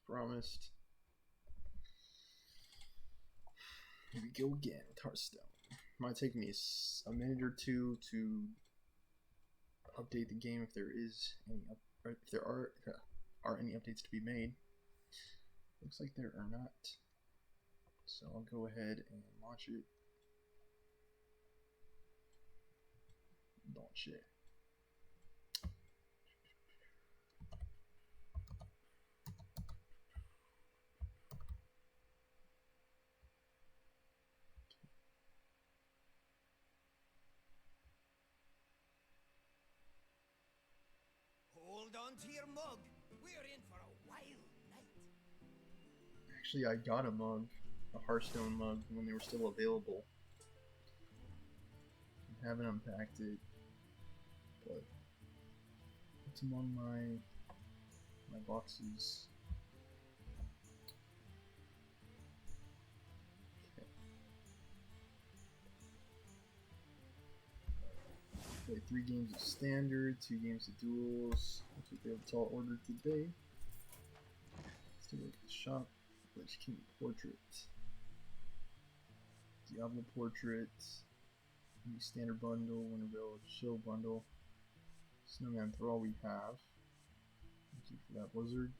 promised. Here we go again with Hearthstone. Might take me a minute or two to update the game if there is any if there are any updates to be made. Looks like there are not. So I'll go ahead and launch it. Launch it. Hold on to your mug. We're in for a wild night. Actually, I got a mug, a Hearthstone mug, when they were still available. I haven't unpacked it, but it's among my boxes. Played 3 games of Standard, 2 games of Duels. Looks like they have a tall order today. Let's take a look at the shop. Lich King Portrait. Diablo Portrait. New Standard Bundle, Winter Village Shield Bundle. Snowman Thrall we have. Thank you for that, Blizzard.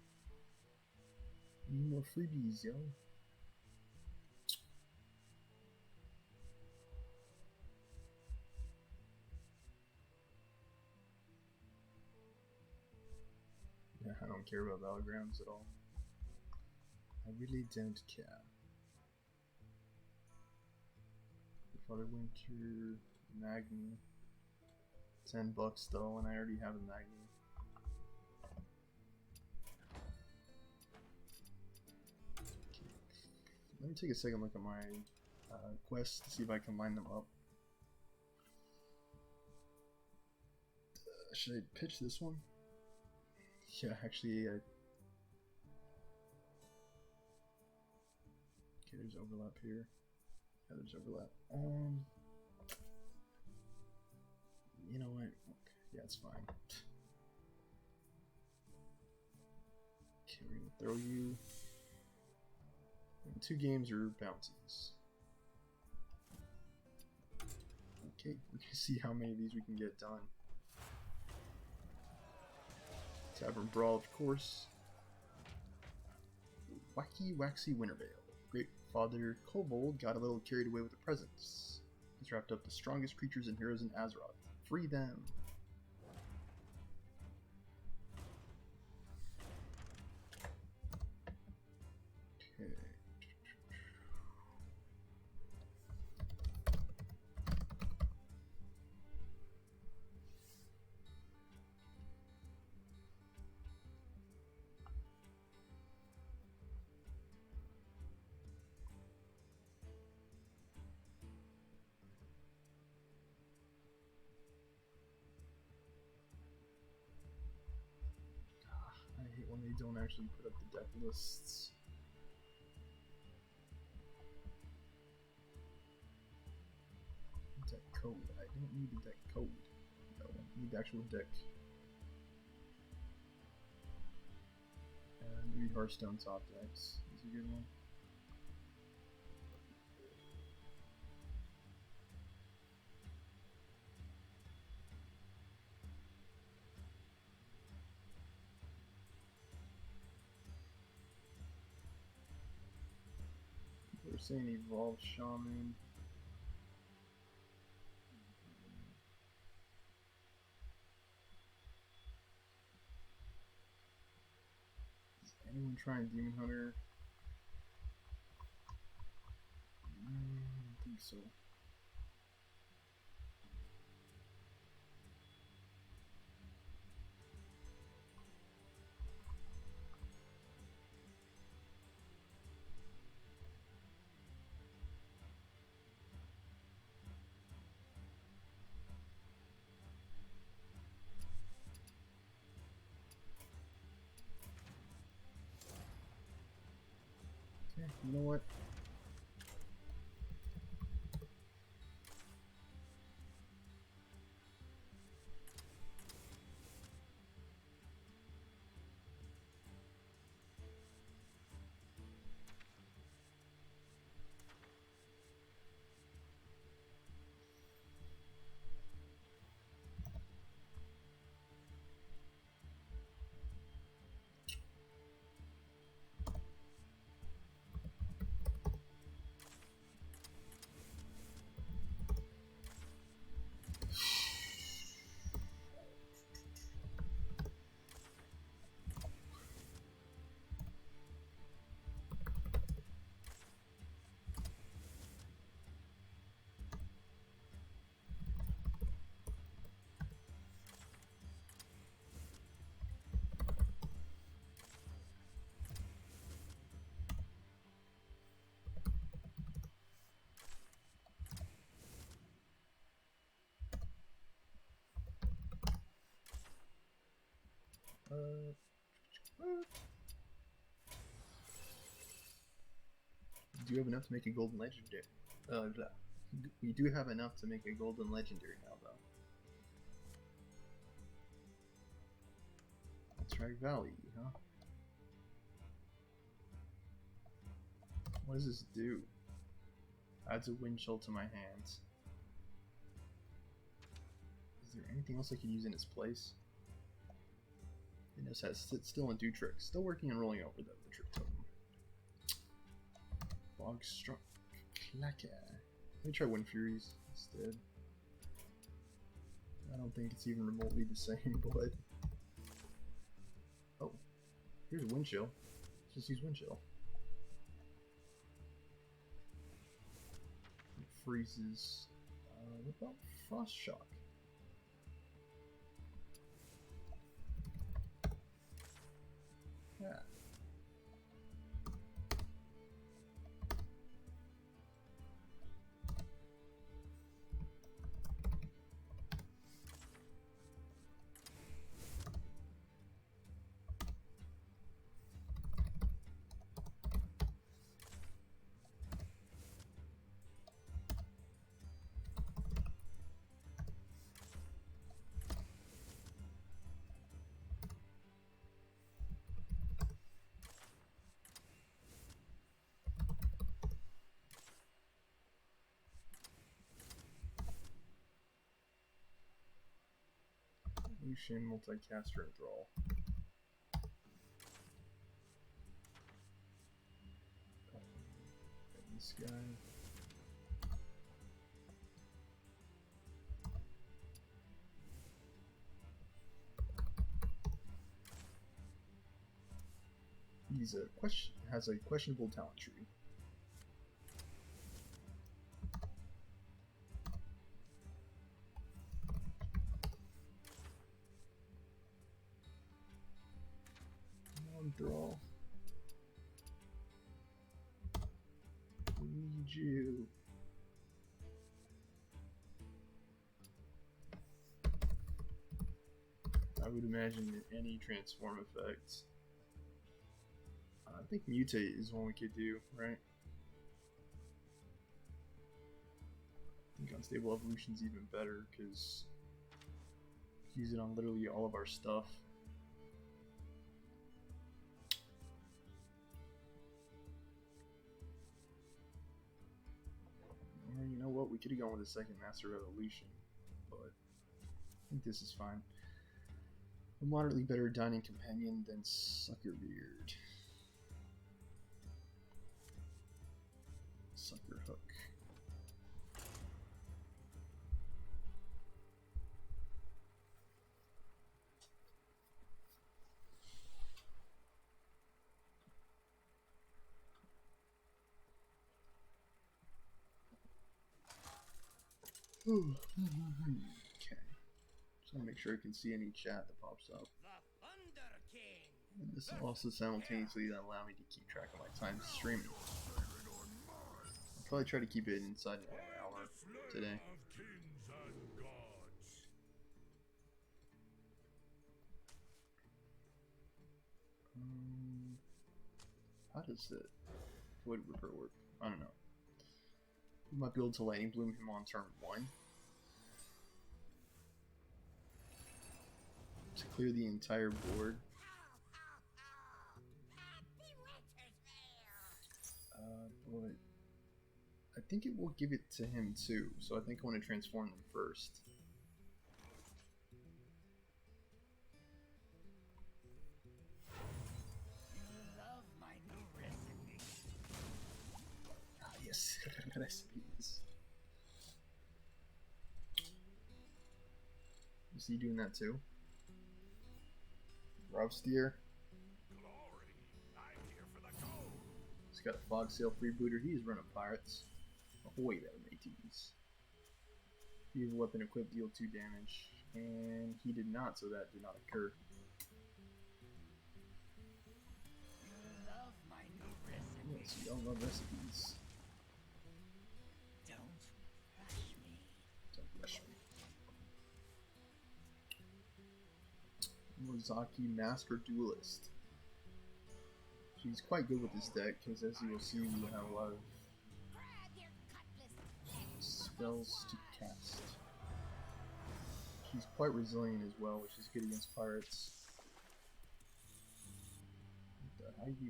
Need more freebies, yo. Yeah, I don't care about Battlegrounds at all. I really don't care. Father Winter, Magni. $10 though, and I already have a Magni. Okay. Let me take a second look at my quests to see if I can line them up. Should I pitch this one? Yeah, actually, okay, there's overlap here. Yeah, there's overlap. You know what? Okay, yeah, it's fine. Okay, we're gonna throw you. And 2 games are bounties. Okay, we can see how many of these we can get done. Tavern Brawl, of course. Wacky Waxy Wintervale. Great Father Kobold got a little carried away with the presents. He's wrapped up the strongest creatures and heroes in Azeroth. Free them! Okay. I hate when they don't actually put up the deck lists. Deck code. I don't need the deck code. No, I need the actual deck. Maybe Hearthstone top decks is a good one. We're saying Evolved Shaman. Is anyone trying Demon Hunter? I don't think so. Okay, you know what? Do you have enough to make a golden legendary? We do have enough to make a golden legendary now, though. Track Valley, huh? What does this do? Adds a wind chill to my hands. Is there anything else I could use in its place? It just has sit still and do tricks. Still working on rolling over the trick totem. Bog struck Clacker. Let me try Wind Furies instead. I don't think it's even remotely the same, but oh, here's a Wind Chill. Let's just use Wind Chill. It freezes. What about Frost Shock? Yeah. Lucian, multicaster, and Thrall. This guy. He's has a questionable talent tree. Draw. Need you. I would imagine that any transform effects. I think mutate is one we could do, right? I think unstable evolution's even better because use it on literally all of our stuff. You know what? We could have gone with a second Master Evolution, but I think this is fine. A moderately better dining companion than Suckerbeard. Sucker Hook. Okay. Just want to make sure I can see any chat that pops up. And this will also simultaneously allow me to keep track of my time streaming. I'll probably try to keep it inside an hour today. How does the Void Ripper work? I don't know. We might be able to Lightning Bloom him on turn 1. To clear the entire board. But I think it will give it to him too, so I think I want to transform them first. Love my new recipe. Ah, yes, recipes. Is he doing that too? Robsteer. He's got a Fog Sail Freebooter. He's running Pirates. Ahoy there, mateys. Use weapon equipped, deal 2 damage. And he did not, so that did not occur. Love my new recipe. Yes, we all love recipes. Don't rush me. Don't rush me. Mozaki Master Duelist. She's quite good with this deck because, as you will see, we have a lot of spells to cast. She's quite resilient as well, which is good against pirates. How did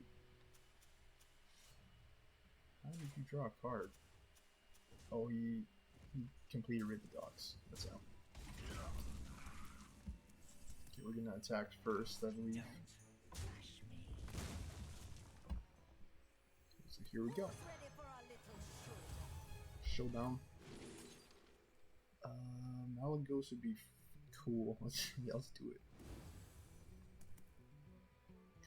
you draw a card? Oh, he completed Rid the Dogs. That's how. Okay, we're gonna attack first, I believe. So here we go. Showdown. Malagos would be cool. Let's do it.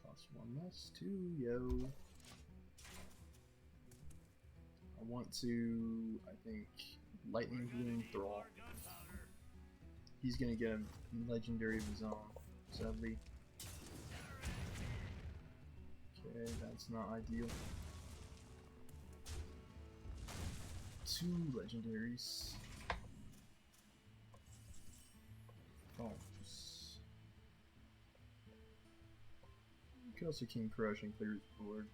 Cost 1 less, 2, yo. I want to, I think, Lightning Bloom Thrall. He's gonna get a legendary of his own, sadly. Okay, that's not ideal. 2 legendaries. You could also King Crush and clear his board.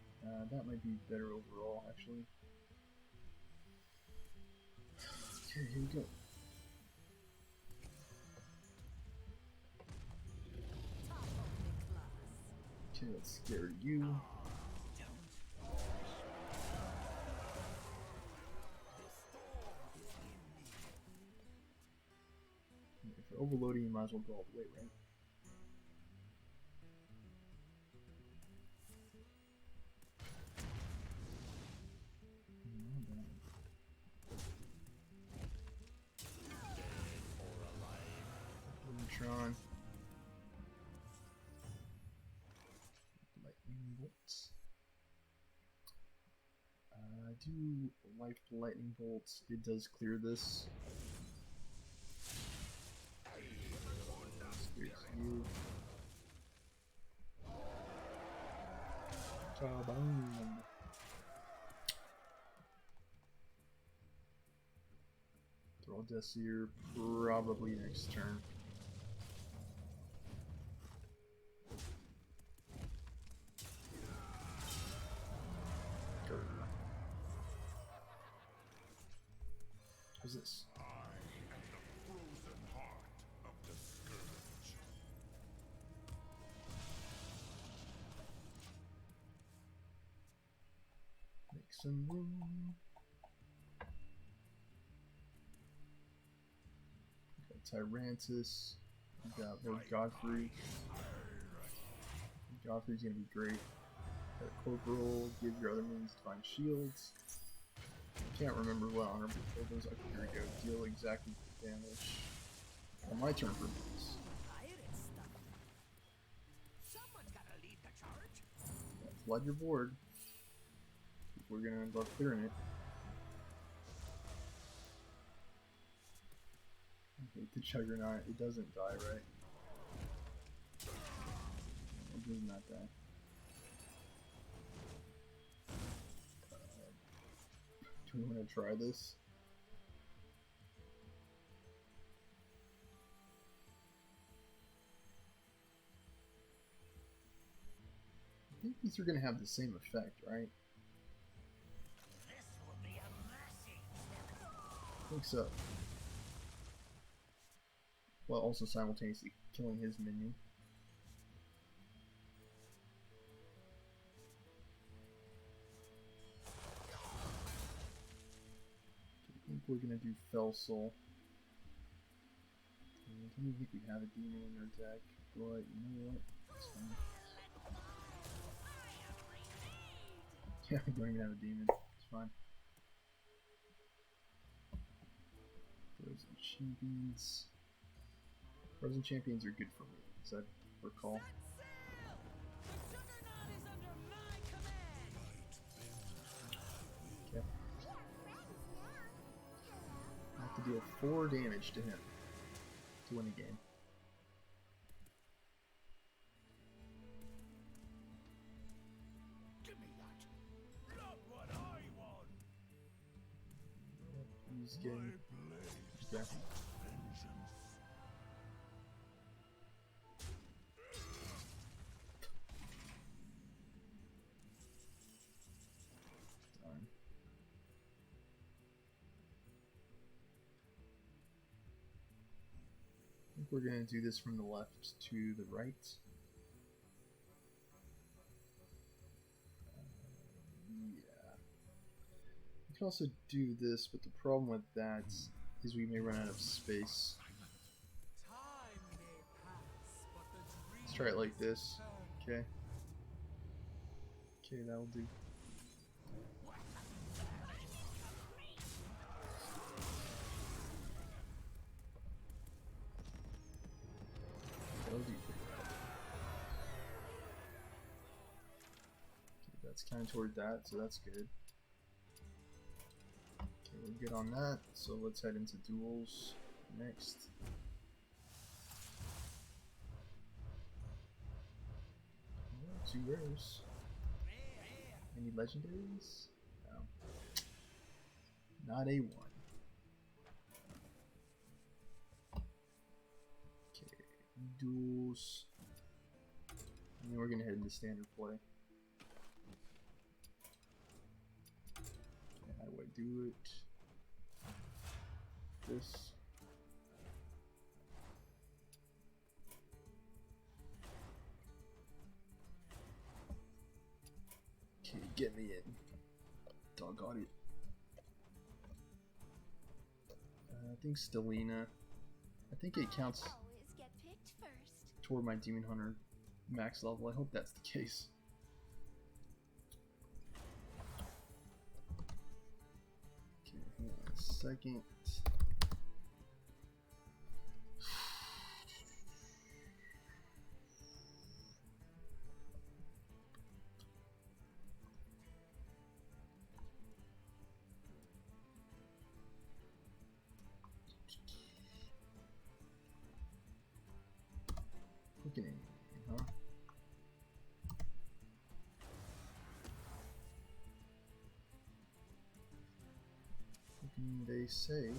That might be better overall, actually. Okay, here we go. Okay, let's scare you. If you're overloading, you might as well go all the way, right? Tron. Lightning bolts. I do like lightning bolts. It does clear this. Clears you. Cha-bang. Throw Deathseer probably next turn. How's this? I am the frozen heart of the scourge. Make some room. We got Tyrantus. We got Lord Godfrey. Godfrey's gonna be great. Got a Corporal. Give your other minions Divine Shields. Can't remember what honorable those are. Here we go. Deal exactly the damage. On my turn for this. Flood your board. We're gonna end up clearing it. I hate the Juggernaut. It doesn't die, right? It does not die. Do we want to try this? I think these are going to have the same effect, right? I think so. While also simultaneously killing his minion. I think we're gonna do Fell Soul. I don't think we have a demon in our deck, but you know what? It's fine. Yeah, we don't even have a demon. It's fine. Frozen Champions. Frozen Champions are good for me, as I recall. Okay. I have to deal 4 damage to him to win the game. Give me that. Not what I want. He's getting... Okay. think we're gonna do this from the left to the right. Yeah. We can also do this, but the problem with that is we may run out of space. Let's try it like this. Okay. Okay, that'll do. That'll do pretty well. Okay, that's kind of toward that, so that's good. Okay, we're good on that, so let's head into duels next. Oh, 2 rares. Any legendaries? No. Not a 1. Okay, duels. And then we're gonna head into standard play. Okay, how do I do it? This. Okay, get me in. Doggone it. I think Stelina. I think it counts Always get picked first. toward my Demon Hunter max level. I hope that's the case. Okay, hang on a second. Quickening, huh? Quickening, they say.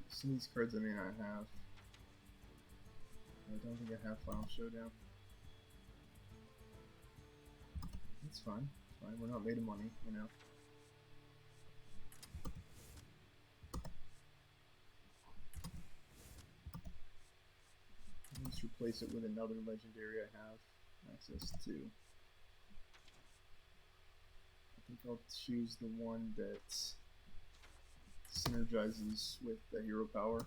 Some of these cards I may not have. I don't think I have Final Showdown. That's fine. It's fine. We're not made of money, you know. Let's replace it with another legendary I have access to. I think I'll choose the one that synergizes with the hero power.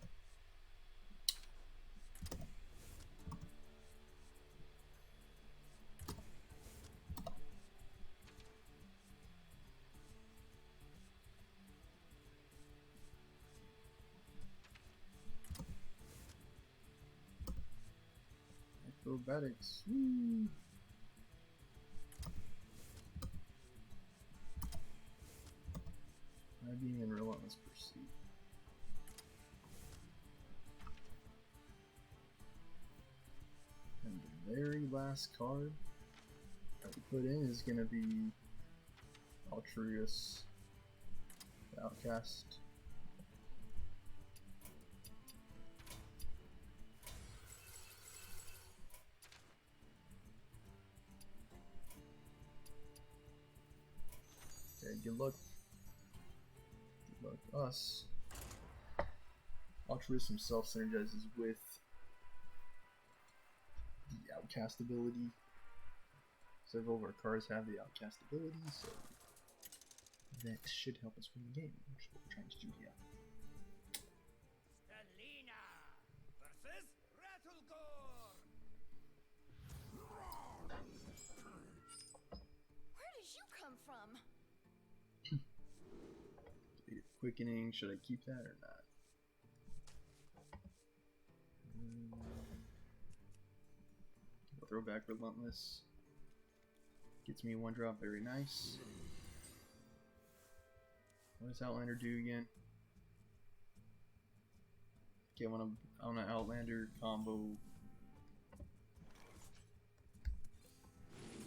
Acrobatics. Woo! I'm being in relentless pursuit. And the very last card that we put in is going to be Altruist, the Outcast. Okay, good luck. Good luck us. Altruist himself synergizes with the Outcast ability. Several of our cards have the Outcast ability, so that should help us win the game, which is what we're trying to do here. Stelina versus Rattlegore. Where did you come from? Quickening, should I keep that or not? Throw back Relentless. Gets me 1 drop, very nice. What does Outlander do again? Okay, I want to Outlander combo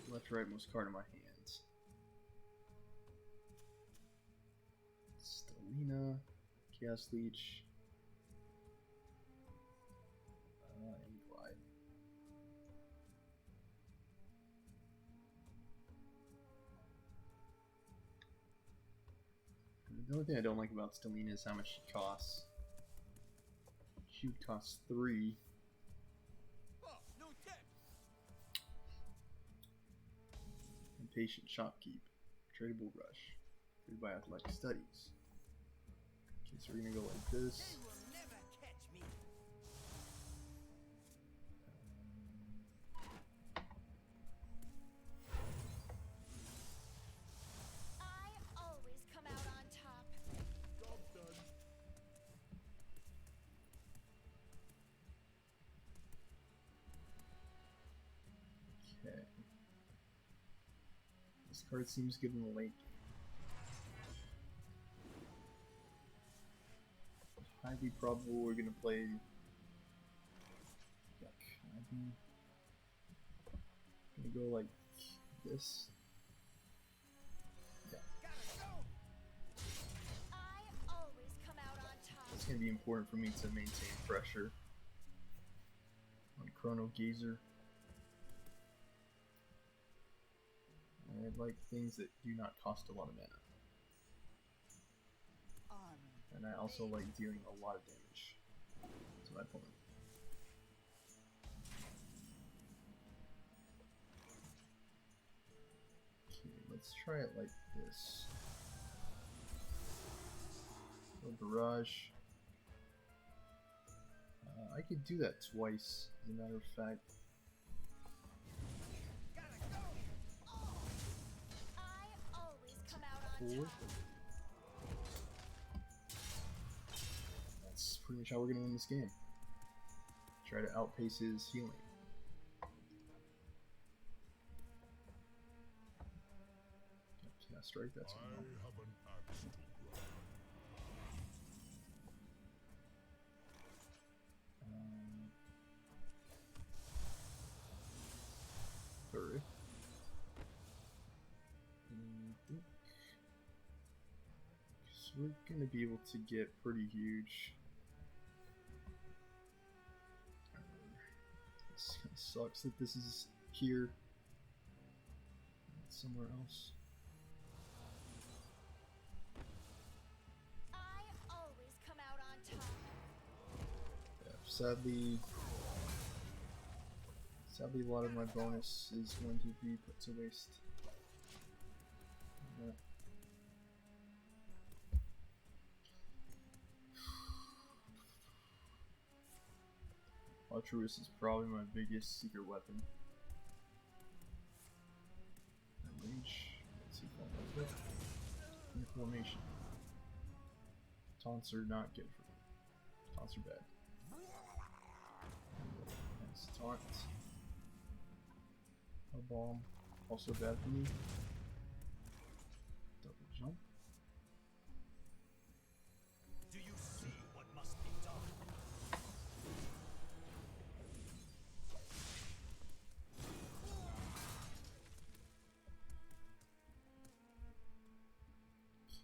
left rightmost card in my hands. Stelina, Chaos Leech, The only thing I don't like about Stelina is how much she costs. She would cost 3. Oh, no tip. Impatient Shopkeep. Tradable Rush. Created by Athletic Studies. Okay, so we're gonna go like this. They will never catch me. I always come out on top. Job done. Okay. This card seems good in the late game. Highly probable we're gonna play. Yuck. I'm gonna go like this. Yeah. Gotta go. I always come out on top. It's gonna be important for me to maintain pressure on Chrono Gazer. I like things that do not cost a lot of mana. And I also like dealing a lot of damage to my opponent. Okay, let's try it like this. No barrage. I could do that twice, as a matter of fact. Gotta go. I always come out on 4. top. That's pretty much how we're gonna win this game. Try to outpace his healing. Yeah, strike, that's I one. have an axe to grind. Third. So we're gonna be able to get pretty huge. This kind of sucks that this is here. It's somewhere else. I always come out on top. Yeah, sadly, a lot of my bonus is going to be put to waste. Yeah. Altruist is probably my biggest secret weapon. Rage. Let's see if I like it. Inflammation. Taunts are not good for me. Taunts are bad. Nice taunt. A bomb. Also bad for me. Double jump. Do you see what must be done?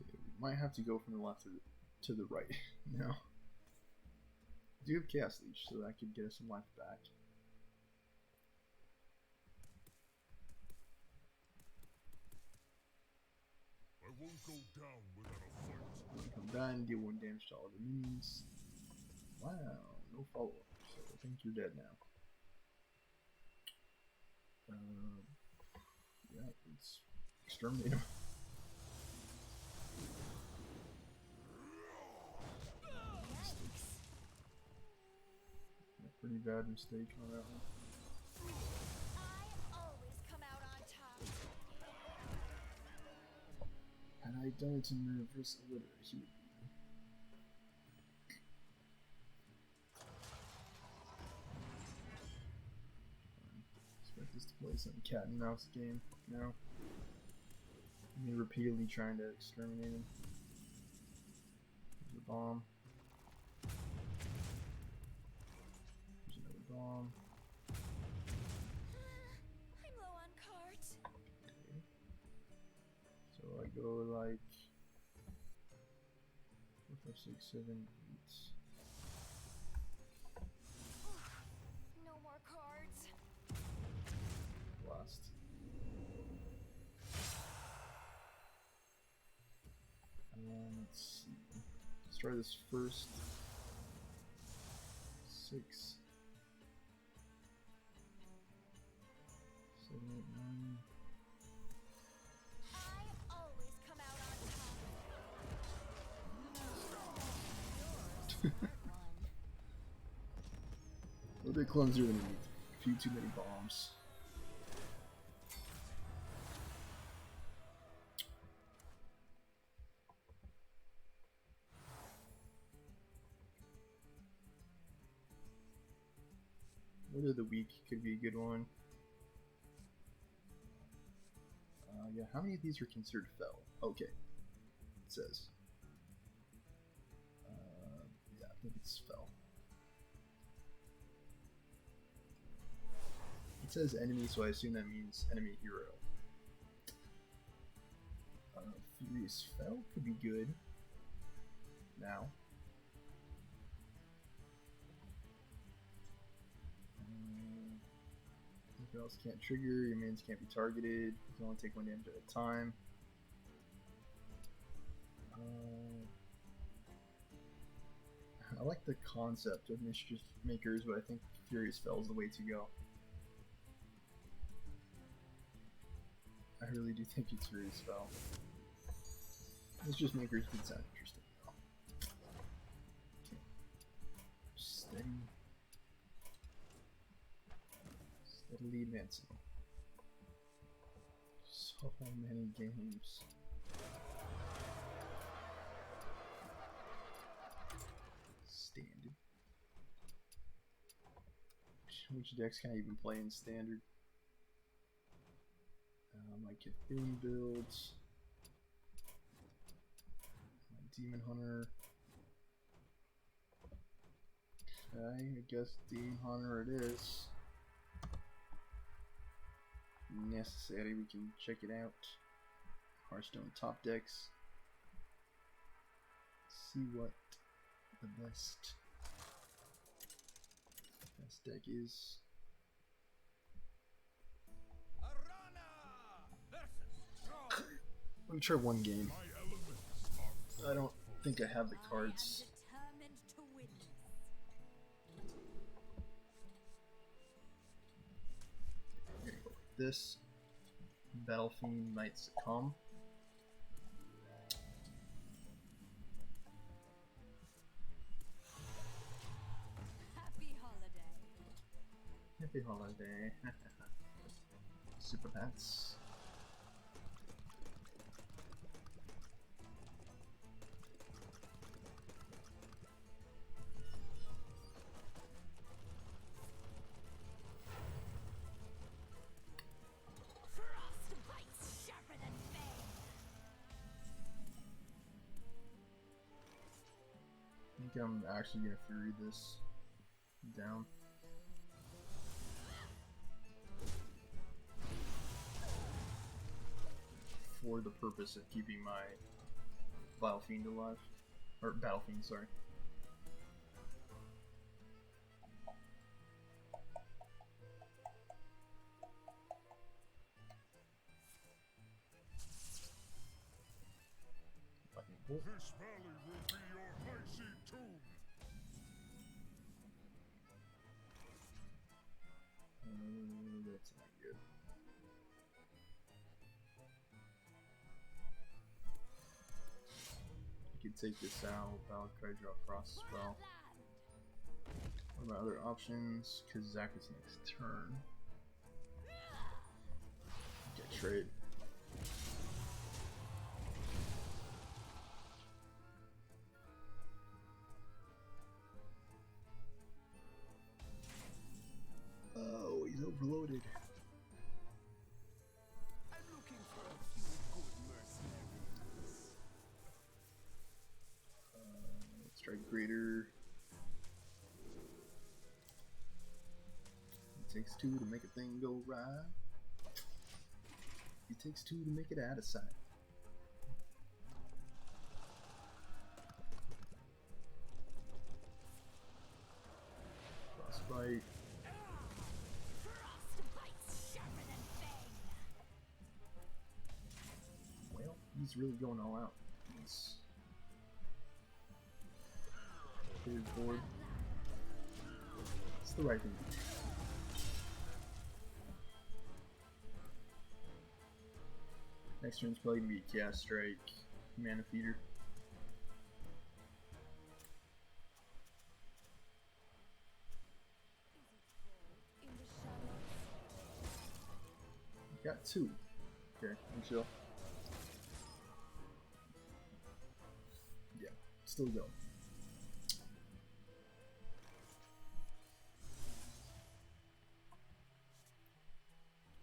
Okay, we might have to go from the left to the right now. I do have Chaos Leech, so that could get us some life back. I won't go down without a fight. Come down and deal 1 damage to all the minions. Wow, no follow up. So I think you're dead now. Yeah, let's exterminate him. A pretty bad mistake on that one. I always come out on top. Had I done it in reverse order, he would be. Expect us to play some cat and mouse game now. Me repeatedly trying to exterminate him. There's a bomb. There's another bomb. I'm low on cards. Okay. So I go like 4, 5, 6, 7, 8. No more cards. Blast. And then let's try this first. 6, 7, 8, 9. I always come out on top. You're a smart one. A little bit clumsier than me. A few too many bombs. Word of the week could be a good one. Yeah, how many of these are considered fell? Okay, it says. Yeah, I think it's fell. It says enemy, so I assume that means enemy hero. Furious Fell could be good. Now. Anything else can't trigger, your minions can't be targeted, you can only take 1 damage at a time. I like the concept of Mischief Makers, but I think Furious Fell is the way to go. I really do think it's Furious Fell. Mischief Makers did sound interesting though. Okay. Steady. Steadily advancing. So many games. Standard. Which decks can I even play in standard? My Cthulhu builds. My Demon Hunter. Okay, I guess Demon Hunter it is. Necessary, we can check it out. Hearthstone top decks. See what the best deck is. Let me try one game. I don't think I have the cards. Determined to win. I'm gonna go like this. Battlefiend might succumb. Happy holiday. Happy holiday. Super Pets. Frostbite's sharper than bane. I think I'm actually gonna Fury this down. For the purpose of keeping my Battlefiend alive. Or Battlefiend, sorry. This valley will be your icy tomb. That's not good. I could take this out, Valkyrie draw Frost Spell. What are my other options? Kazakus next turn. Get trade. Oh, he's overloaded. I'm looking for a few good mercenaries. Strike Greater. It takes 2 to make a thing go right. It takes 2 to make it out of sight. Frostbite. Frostbite's sharper than bane. Well, he's really going all out. He's Clear his board. It's the right thing to do. Next turn's probably gonna be Chaos Strike, Mana Feeder. Got two. Okay, I'm chill. Yeah, still go.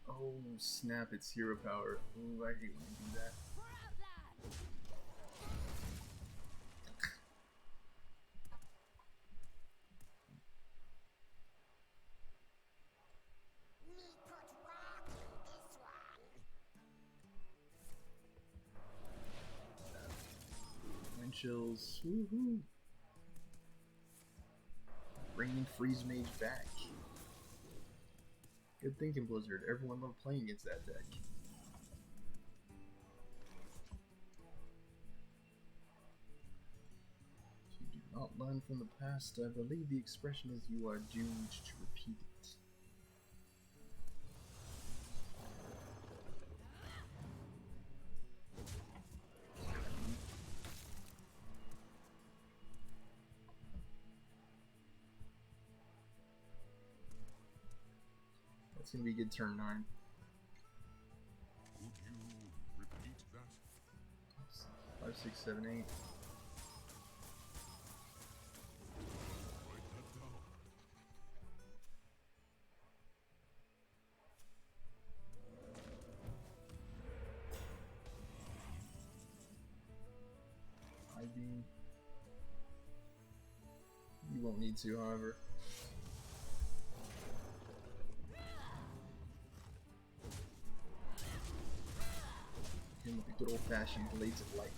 Oh snap, it's hero power. Ooh, I hate when you do that. Me put rock in this one. Wind chills. Woohoo! Bringing Freeze Mage back. Good thinking, Blizzard. Everyone loved playing against that deck. If you do not learn from the past, I believe the expression is you are doomed to repeat it. That's gonna be a good turn 9. Could you repeat that? 5, 6, 7, 8. Write that down. High beam. You won't need to, however. Him with the good old-fashioned blades of light.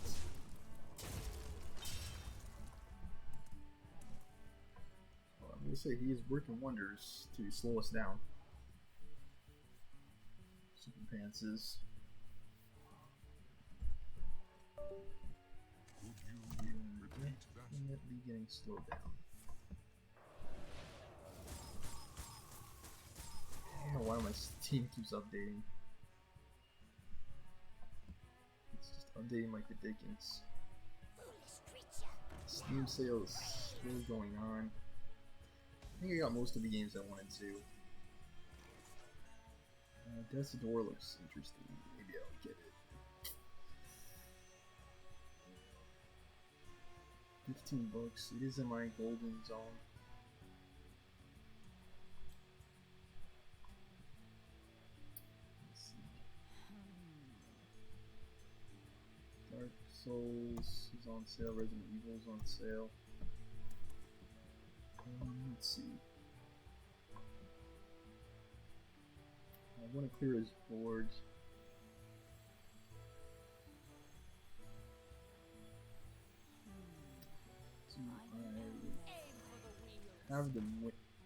Well, I'm gonna say he is working wonders to slow us down. Super Pantses. Could you repeat that? Definitely getting slowed down. I don't know why my Steam keeps updating. It's just updating like the Dickens. Foolish creature. Steam sales still going on. I think I got most of the games I wanted to. Death's Door looks interesting. Maybe I'll get it. 15 bucks. It is in my golden zone. Let's see. Dark Souls is on sale. Resident Evil is on sale. Let's see. I want to clear his board. Do I have the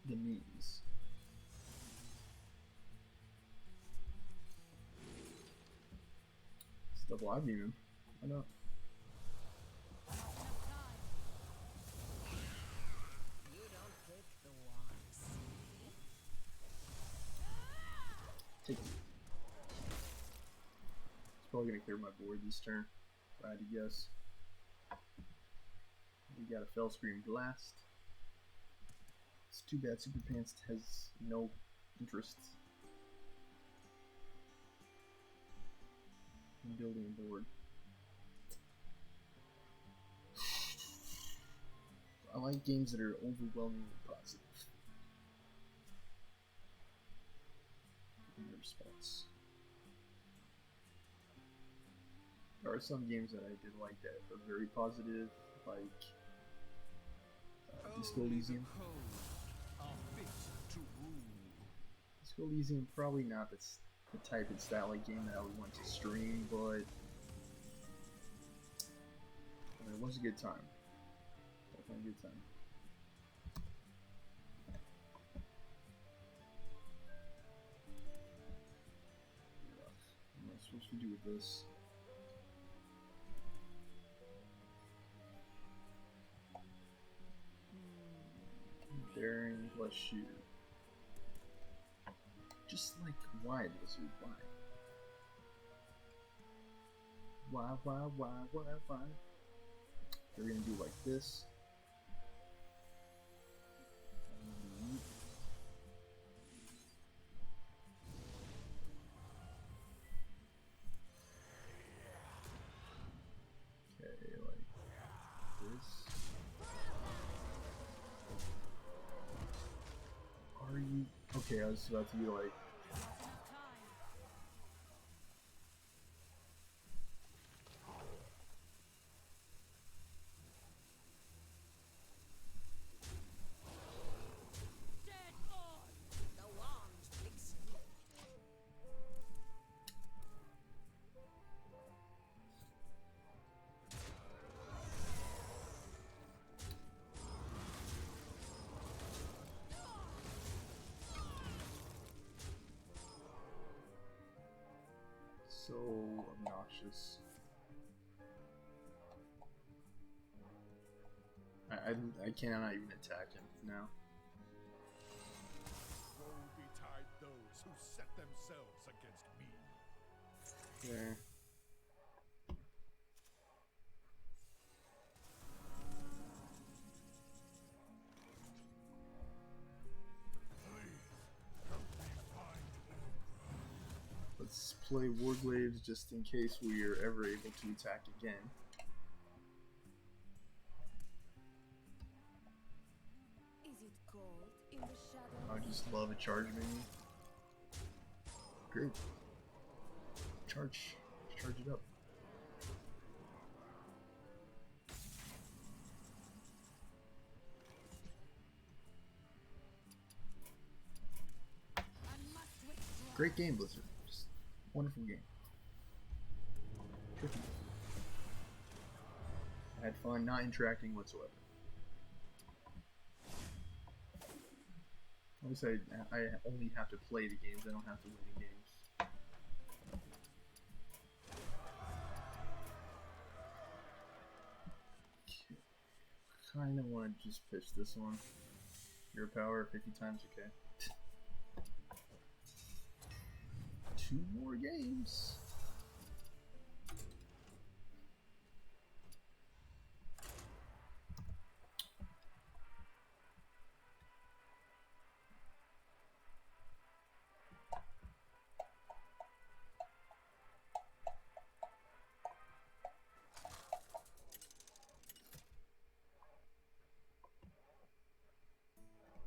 means? It's double I beam him. Why not? You don't take the wants. Take it. It's probably gonna clear my board this turn, if I had to guess. We got a Fell Scream Blast. It's too bad Super Pants has no interest in building a board. I like games that are overwhelmingly positive in their response. There are some games that I did like that are very positive, like Disco Elysium. Disco Elysium, probably not the type and style of game that I would want to stream, but it was a good time. Definitely a good time. What am I supposed to do with this? bless you. Just like, why, Lizard? Why? Why? They're gonna do like this. Okay, like this. Are you okay? I was about to be like. So obnoxious. I cannot even attack him now. Woe betide those who set themselves against me. There. Let's play Warglaives just in case we are ever able to attack again. Is it cold in the shadows? I just love a charge menu. Great. Charge it up. Great game, Blizzard. Just wonderful game. Tricky. I had fun, not interacting whatsoever. At least I only have to play the games, I don't have to win the games. Kinda wanna just pitch this one. Your power 50 times, okay. 2 more games.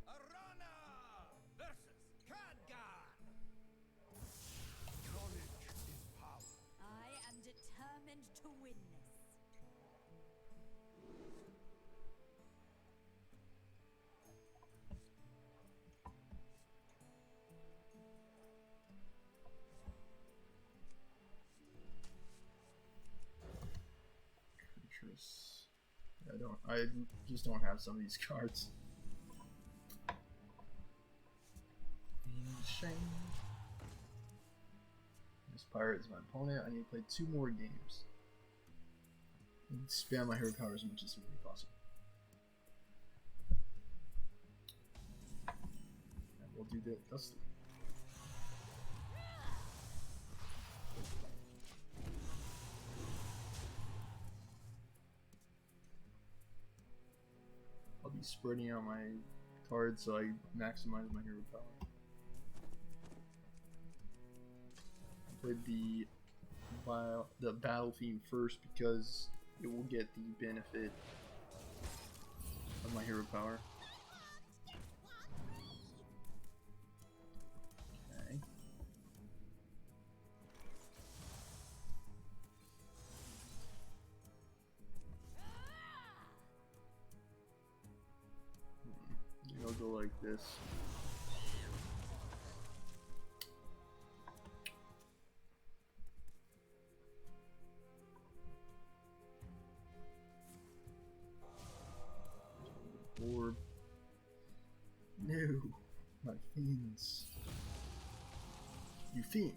Arana versus Khadgar. Knowledge is power. I am determined to win this. Creatures. I just don't have some of these cards. Shame. This pirate is my opponent. I need to play 2 more games. And spam my hero power as much as humanly possible. And we'll do the dust. I'll be spreading out my cards so I maximize my hero power. I played the battle theme first because it will get the benefit of my hero power. Okay. I'll go like this. Orb. No, my fiends. You fiend.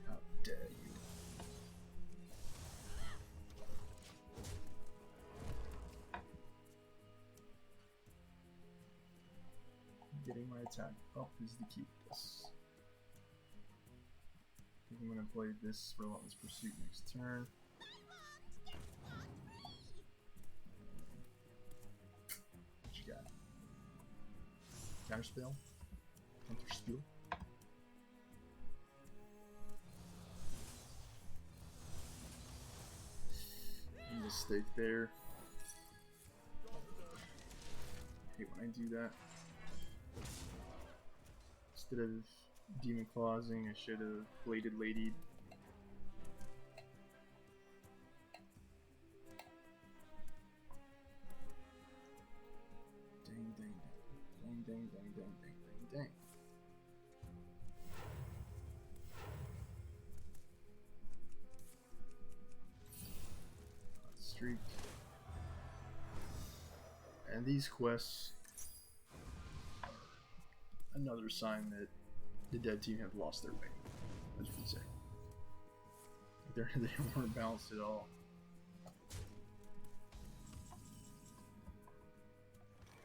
How dare you. Getting my attack up is the key to this. I think I'm gonna play this Relentless Pursuit next turn. What you got? Counterspell? Counterspell? Mistake there. I hate when I do that. Instead of Demon Clawsing, I should have Bladed Ladied. Dang, dang, dang, dang, dang, dang, dang, dang, dang. Streak. And these quests are another sign that the dev team have lost their way, as you can say. They weren't balanced at all.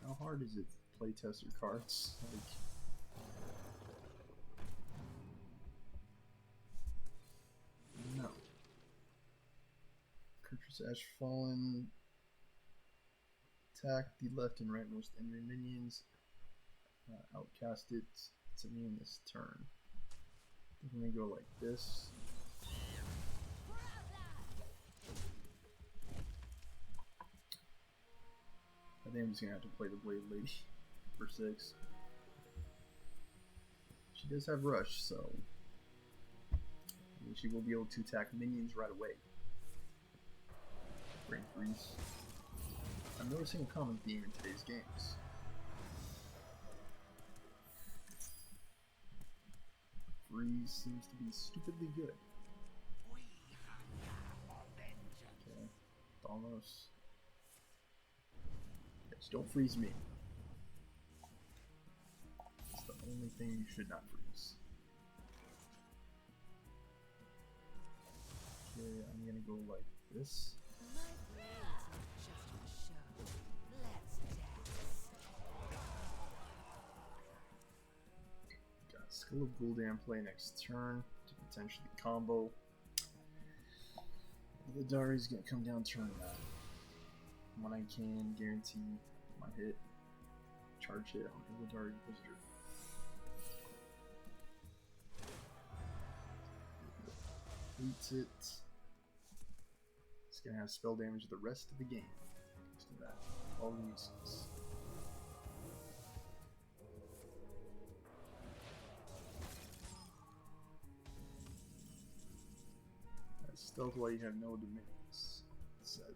How hard is it to play test your cards? Like, no. Kurtrus Ash Fallen. Attack the left and rightmost enemy minions. Outcast it to me in this turn. I'm gonna go like this. I think I'm just gonna have to play the Blade Lady for 6. She does have Rush, so she will be able to attack minions right away. Brain Freeze. I'm noticing a common theme in today's games. Freeze seems to be stupidly good. Okay, Thanos. Yes, don't freeze me. It's the only thing you should not freeze. Okay, I'm gonna go like this. Skill of Gul'dan play next turn to potentially combo. The Dari's gonna come down turn 9. When I can guarantee my hit, charge hit on Illidari Visitor. Beats it. It's gonna have spell damage the rest of the game. Thanks to that. All the uses. Stealth while you have no dominions. Said.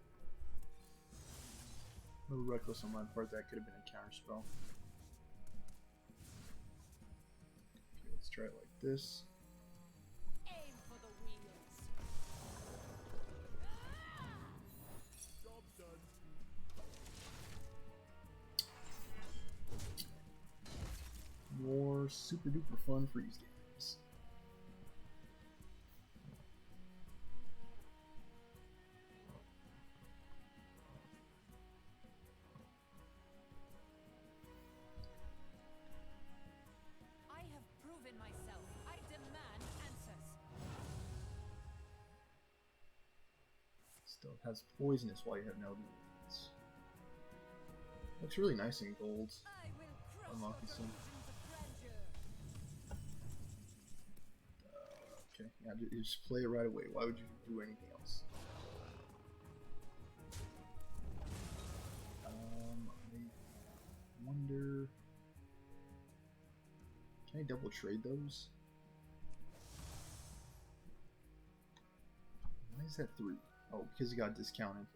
A little reckless on my part, that could have been a counter spell. Okay, let's try it like this. Aim for the wheels. Job done. More super duper fun freeze games. Myself. I demand answers. Still has poisonous while you have no dominions. Looks really nice in gold. I will crush Unlocking your some. illusions of grandeur. Okay, yeah, just play it right away. Why would you do anything else? I wonder. Can I double trade those? Why is that 3? Oh, because it got discounted.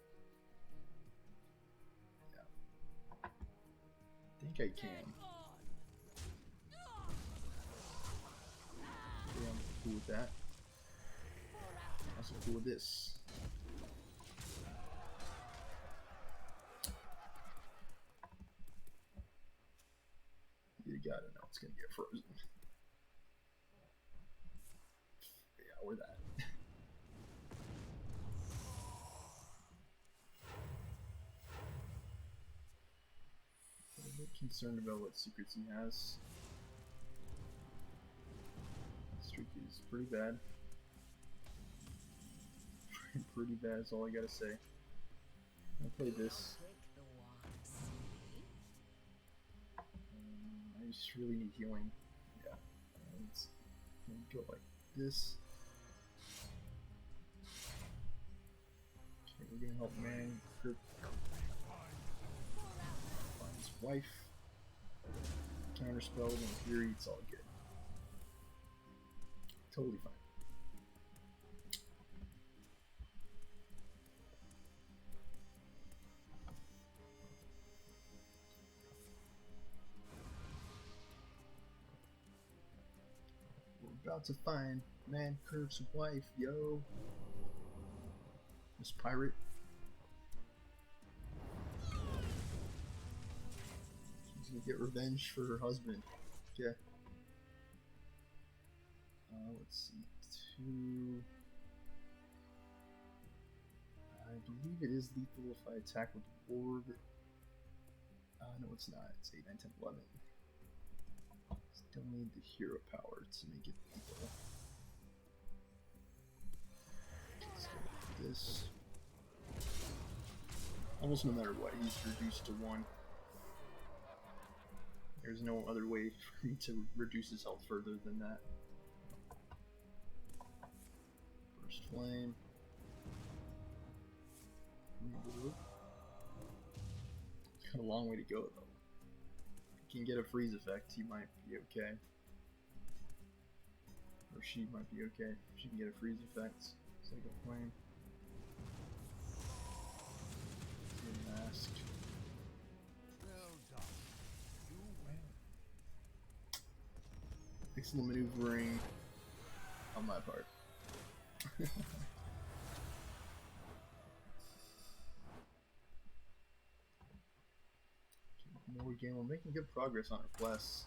Yeah. I think I can. Yeah, I'm cool with that. I'm also cool with this. You gotta know it's gonna get frozen. Yeah, we're that. Concerned about what secrets he has. Streak is pretty bad. Pretty bad is all I gotta say. I'll play this. I just really need healing. Yeah. Let's go like this. Okay, we're gonna help man find his wife. Counterspell and Fury, it's all good. Totally fine. We're about to find man curves wife, yo. This pirate. She's gonna get revenge for her husband. Yeah. Let's see. 2. I believe it is lethal if I attack with the orb. No, it's not. It's 8, 9, 10, 11. Still need the hero power to make it lethal. So this. Almost no matter what, he's reduced to 1. There's no other way for me to reduce his health further than that. Burst Flame. It's got a long way to go though. If he can get a freeze effect, he might be okay. Or she might be okay. If she can get a freeze effect. Psycho Flame. Mask. Excellent maneuvering on my part. More game. We're making good progress on our quests.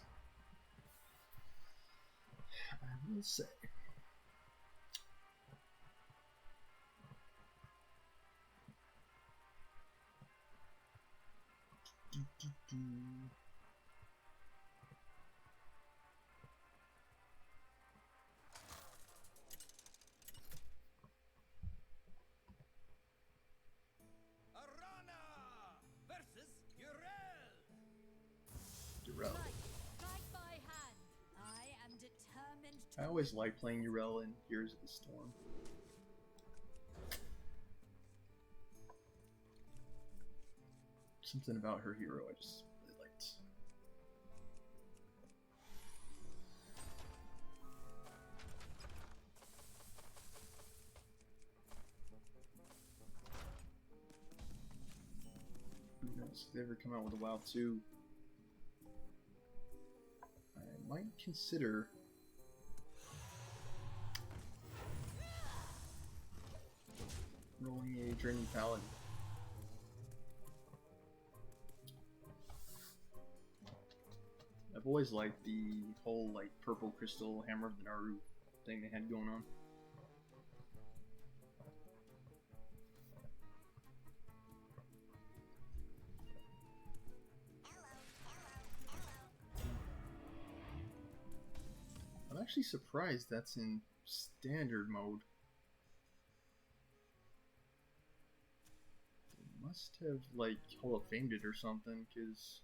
I will say. I always like playing Urel in Heroes of the Storm. Something about her hero I just really liked. Who knows if they ever come out with a WoW 2? I might consider rolling a Draining Paladin. I've always liked the whole like purple crystal Hammer of the Naru thing they had going on. I'm actually surprised that's in standard mode. They must have like Hall of Famed it or something, because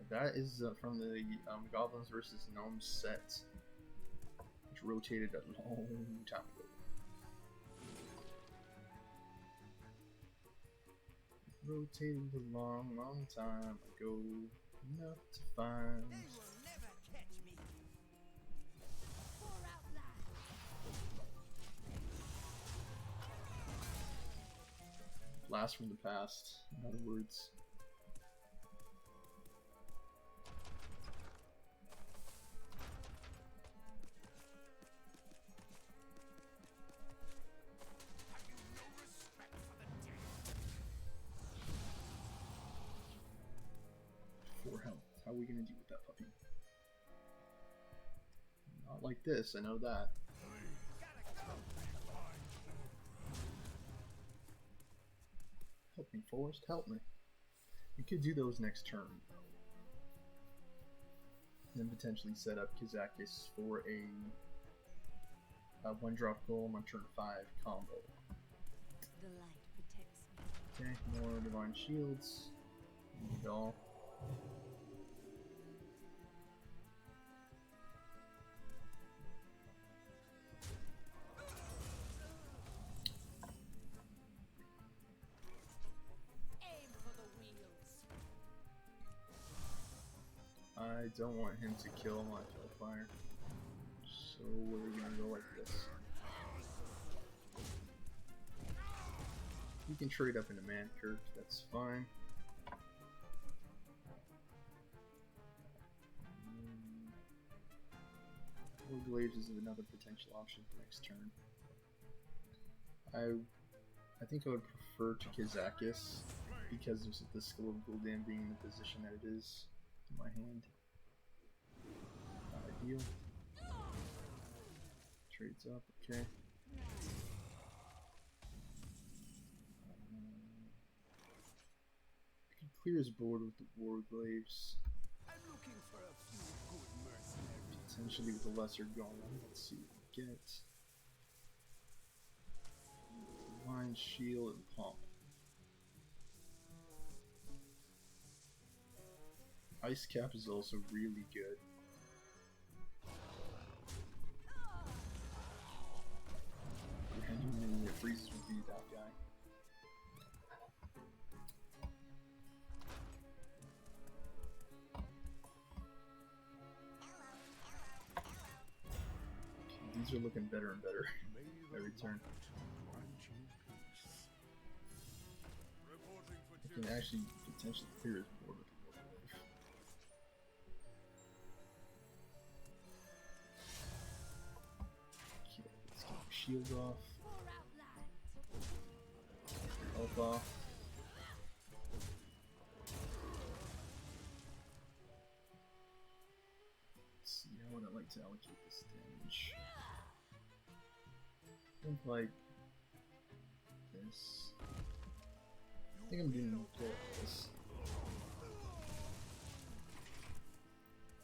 that is from the Goblins vs. Gnomes set, which rotated a long time ago. Rotated a long, long time ago, enough to find. They will never catch me. Blast from the past, in other words. Have you no respect for the dead? 4 health. How are we gonna deal with that puppy? Not like this, I know that. Help me, Forrest, help me. We could do those next turn. And then potentially set up Kazakis for a 1-drop golem on turn 5 combo. The light protects me. Okay, more divine shields. Need it all. Aim for the wheels. I don't want him to kill my Hellfire. So we're gonna go like this. You can trade up into Mancurk, that's fine. Glaives is another potential option for next turn. I think I would prefer to Kazakis because of the skill of Gul'dan being in the position that it is in my hand. Not ideal. Trades up, okay. I could clear his board with the Warglaives. I'm looking for a few good mercenaries. Potentially with the lesser golem. Let's see what we get. Divine shield and pump. Ice cap is also really good. Randomly it freezes with you, that guy. These are looking better and better every turn. I can actually potentially clear his board with the Warglaive. Okay, let's get our shield off. Health off. Let's see, how would I like to allocate this damage? I think like this. I think I'm doing okay with this.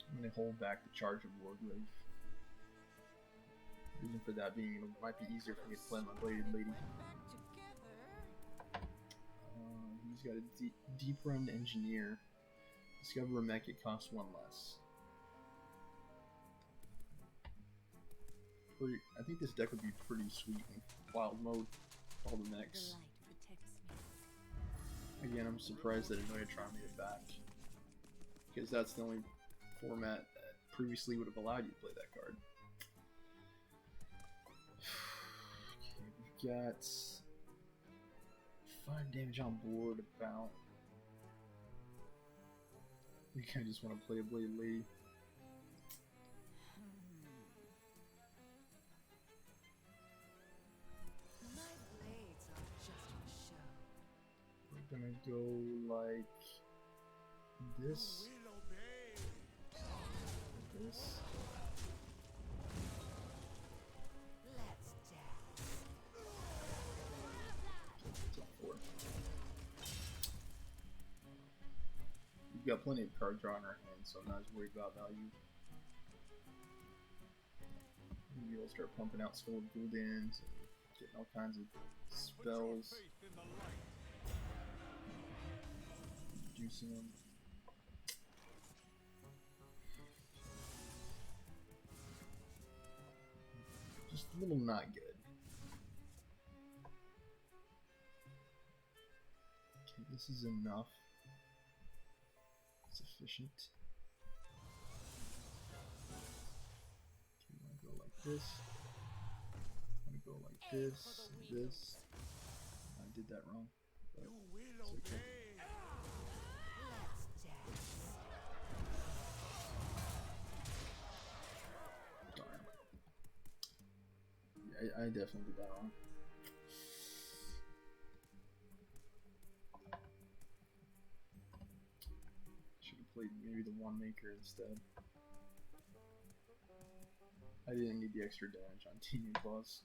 I'm gonna hold back the charge of Warglaive. Reason for that being it might be easier for me to play my Bladed Lady. He's got a deep run engineer. Discover a mech, it costs 1 less. I think this deck would be pretty sweet in wild mode. All the mechs. The light protects me. Again, I'm surprised that Annoyatron made it back. Because that's the only format that previously would have allowed you to play that card. Okay, we've got 5 damage on board about. I think I just want to play a Bladed Lady. My blades are just for show. We're gonna go like this. Will obey. This. Let's dance. Top 4. We've got plenty of card draw in our hand, so I'm not as worried about value. Maybe we'll start pumping out Skull of Gul'dans and getting all kinds of Put your spells, faith in the light. juicing them. Just a little not good. Okay, this is enough. Sufficient. Okay, I'm gonna go like this. I'm gonna go like this, this. I did that wrong. But You will it's okay. obey. Let's dance. Darn. Yeah, I definitely did that wrong. Should have played maybe the one maker instead. I didn't need the extra damage on Team Claws.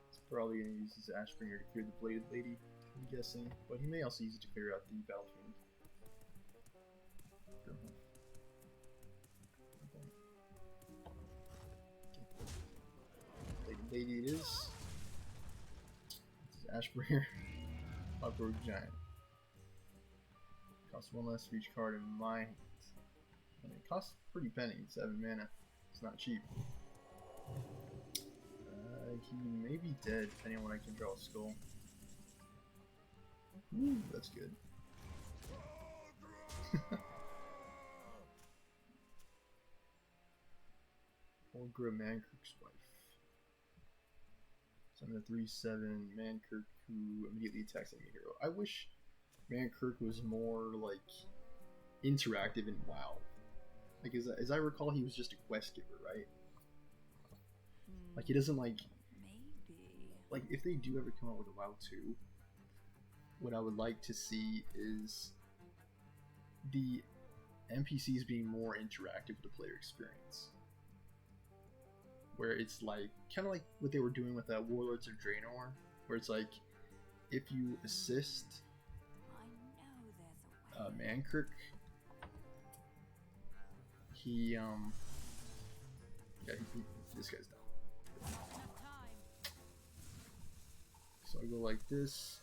It's probably gonna use his Ashbringer to clear the Bladed Lady I'm guessing, but he may also use it to clear out the battlefield. Don't know. Lady it is. This is Ashbringer. Upward Giant. Costs 1 less for each card in my hands. And it costs pretty penny, 7 mana. It's not cheap. He may be dead depending on when I can draw a skull. Ooh, that's good. Olgra Mankirk's wife. So I'm a 3/7 Mankirk who immediately attacks enemy hero. I wish Mankirk was more like interactive in WoW. Like as I recall, he was just a quest giver, right? Like he doesn't like. Maybe. Like if they do ever come out with a WoW 2, what I would like to see is the NPCs being more interactive with the player experience. Where it's like kind of like what they were doing with Warlords of Draenor, where it's like if you assist I know there's a way. Mankirk, he this guy's down. Enough time. So I go like this.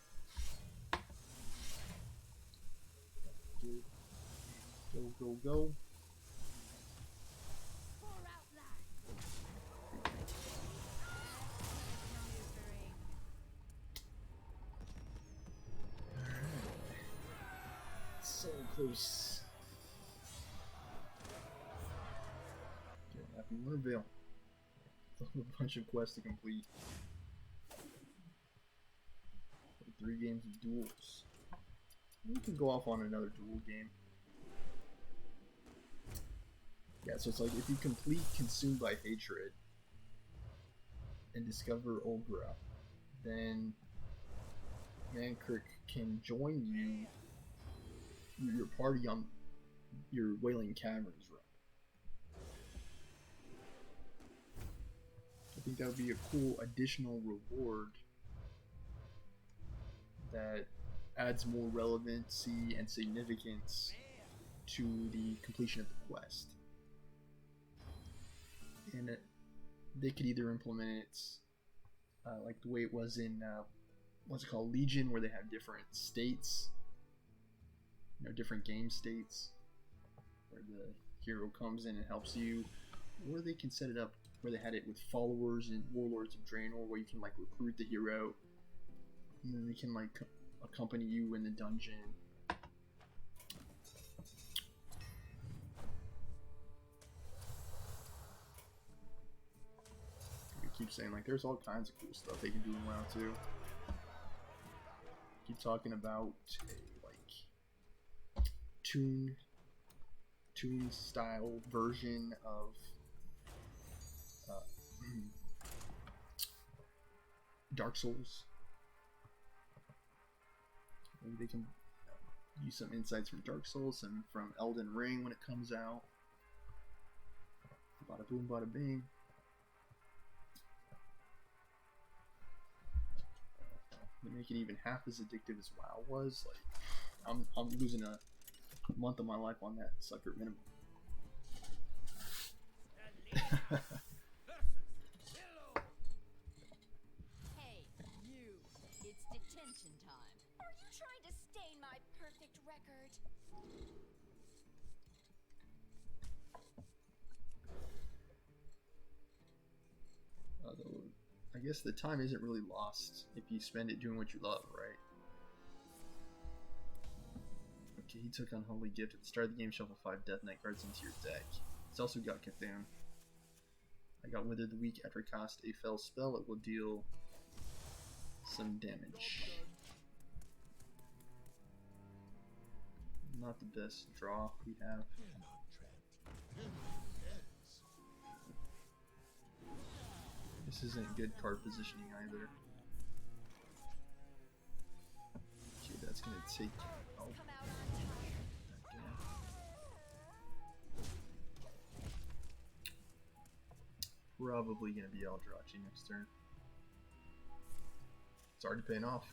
Go. For Outland. So close. Okay, Happy Wintervale. A bunch of quests to complete. 3 games of duels. We can go off on another duel game. Yeah, so it's like if you complete Consumed by Hatred and discover Olgra, then Mankirk can join your party on your Wailing Caverns run. I think that would be a cool additional reward that adds more relevancy and significance to the completion of the quest. And they could either implement it like the way it was in what's it called, Legion, where they have different states, different game states, where the hero comes in and helps you, or they can set it up where they had it with followers and Warlords of Draenor, where you can like recruit the hero, and then they can like accompany you in the dungeon. Keep saying like there's all kinds of cool stuff they can do in WoW too. Keep talking about a like tune style version of Dark Souls. Maybe they can use some insights from Dark Souls and from Elden Ring when it comes out. Bada boom, bada bing. Make it even half as addictive as WoW was. Like, I'm losing a month of my life on that sucker minimum. Hey, you. It's detention time. Are you trying to stain my perfect record? I guess the time isn't really lost if you spend it doing what you love, right? Okay, he took Unholy Gift. At the start of the game, shuffle 5 Death Knight cards into your deck. He's also got Cthulhu. I got Wither the Weak. After I cast a fell spell, it will deal some damage. Not the best draw we have. This isn't good card positioning either. Okay, that's gonna take. Oh. Come out on top. Probably gonna be Eldrachi next turn. It's already paying off.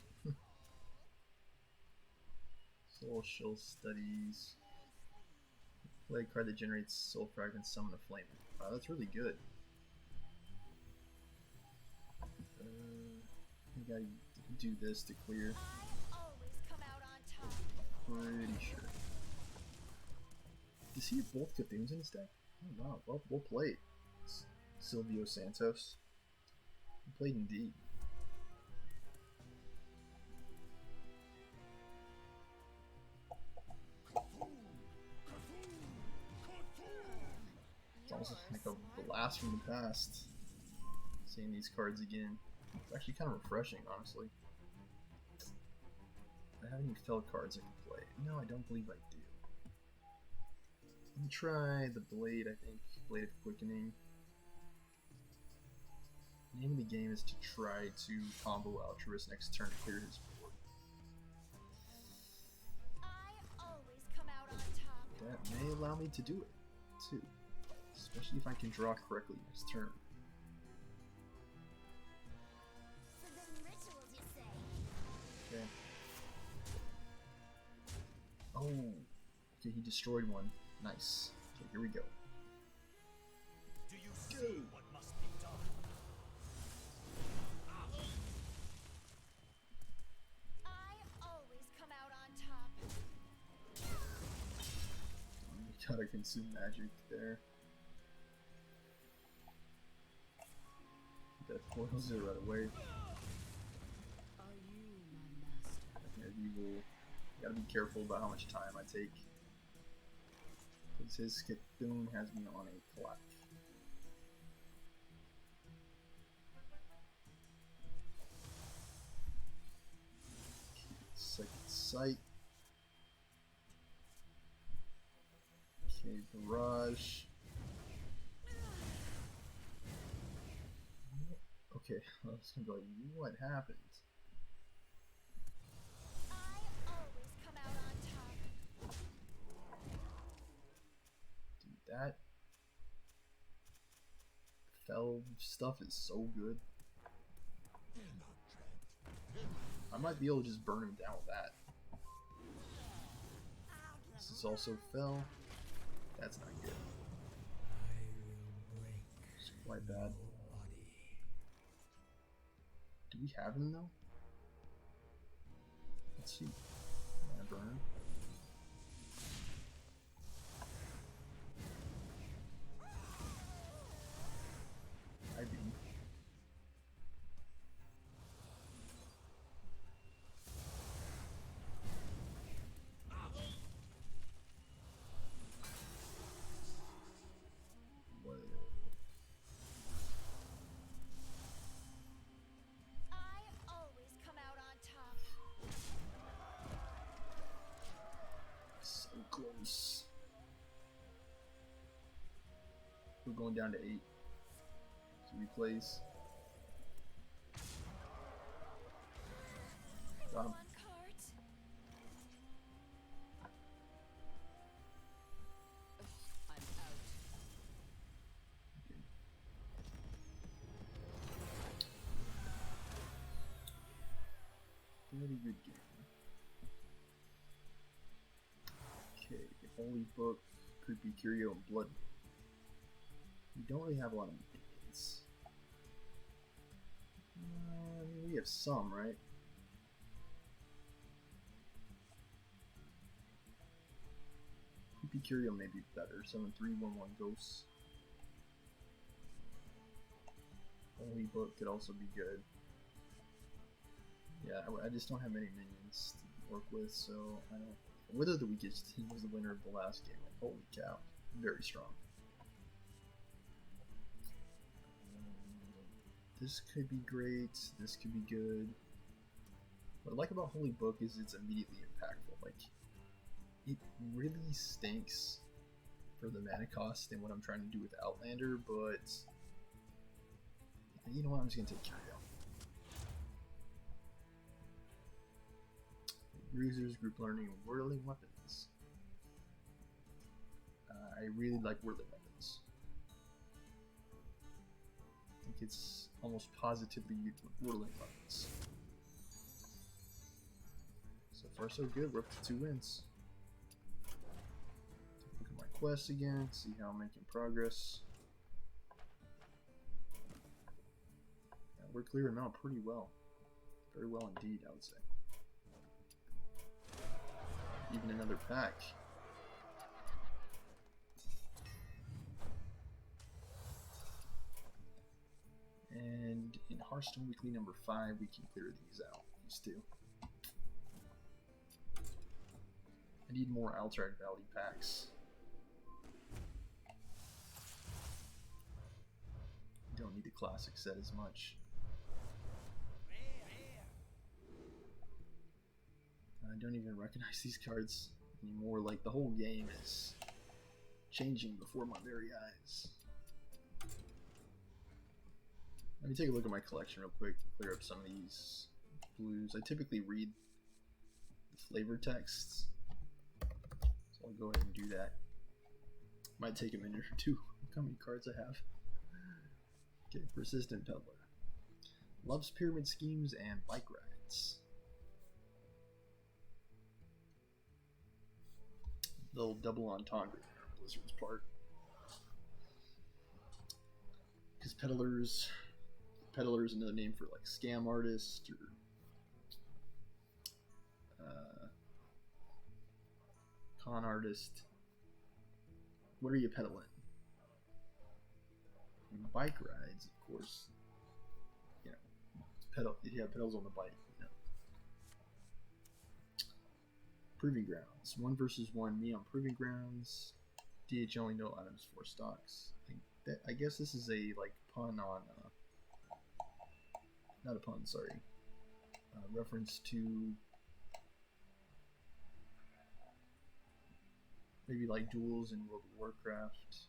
Social studies. Play a card that generates soul fragments, summon a flame. Wow, that's really good. I gotta do this to clear. I always come out on top. Pretty sure. Does he have both Cthunes in his deck? Oh wow, well played. Silvio Santos. Well played indeed. It's almost like a blast from the past. Seeing these cards again. It's actually kind of refreshing, honestly. Do I have any fell cards I can play? No, I don't believe I do. Let me try the Blade, I think. Blade of Quickening. The name of the game is to try to combo Altruist next turn to clear his board. I always come out on top. That may allow me to do it, too. Especially if I can draw correctly next turn. Forbidden rituals, you say? Okay. Oh, okay, he destroyed one. Nice. Okay, here we go. Do you see what must be done? I always come out on top. Gotta consume magic there. That foils it right away. Are you my master? Yeah, you will. Gotta be careful about how much time I take. Because his Cthulhu has me on a clock. Second sight. Okay, barrage. Okay, I was gonna be like, what happened? I always come out on top. Dude, that fell stuff is so good. I might be able to just burn him down with that. This is also fell. That's not good. It's quite bad. Do we have him though? Let's see. Can I burn him? I do. What? I always come out on top. So close. We're going down to 8. So we place. Got him. On cards. I'm out. Very good game. Okay, Holy Book, Creepy Curio, and Blood. We don't really have a lot of minions. I mean, we have some, right? Creepy Curio may be better. 7-3-1-1 Ghosts. Holy Book could also be good. Yeah, I just don't have many minions to work with, so I don't. Wither of the Weakest, he was the winner of the last game. Like, holy cow, very strong. This could be great. This could be good. What I like about Holy Book is it's immediately impactful. Like, it really stinks for the mana cost and what I'm trying to do with Outlander, but you know what? I'm just gonna take Curio. Bruisers, Group Learning, and Whirling Weapons. I really like Whirling Weapons. I think it's almost positively Whirling Weapons. So far so good. We're up to 2 wins. Look at my quest again, see how I'm making progress. Yeah, we're clearing them out pretty well. Very well indeed, I would say. Even another pack. And in Hearthstone Weekly number 5, we can clear these out. These two. I need more Altered Valley packs. Don't need the classic set as much. I don't even recognize these cards anymore. Like, the whole game is changing before my very eyes. Let me take a look at my collection real quick to clear up some of these blues. I typically read the flavor texts, so I'll go ahead and do that. Might take a minute or two. Look how many cards I have. Okay, Persistent Peddler. Loves pyramid schemes and bike rides. Little double entendre there on Blizzard's part. Because peddler's another name for like scam artist or con artist. What are you peddling? And bike rides, of course. You know, pedals on the bike. You know. Proving Grounds. 1 versus 1. Me on Proving Grounds. DH only, no items, 4 stocks. I guess this is a like pun on. Not a pun, sorry. Reference to maybe like Duels in World of Warcraft.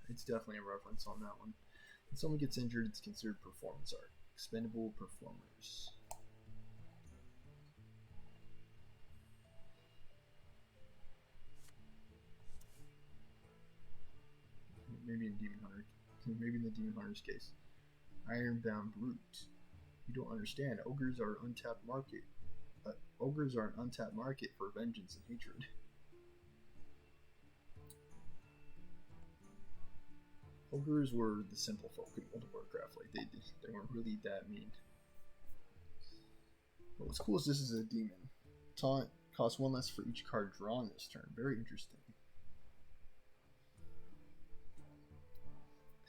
It's definitely a reference on that one. When someone gets injured, it's considered performance art. Expendable performers. Maybe in Demon Hunter. Maybe in the Demon Hunter's case. Ironbound Brute. You don't understand. Ogres are untapped market. Ogres are an untapped market for vengeance and hatred. Ogres were the simple folk in World of Warcraft. Like they weren't really that mean. But what's cool is this is a demon. Taunt costs 1 less for each card drawn this turn. Very interesting.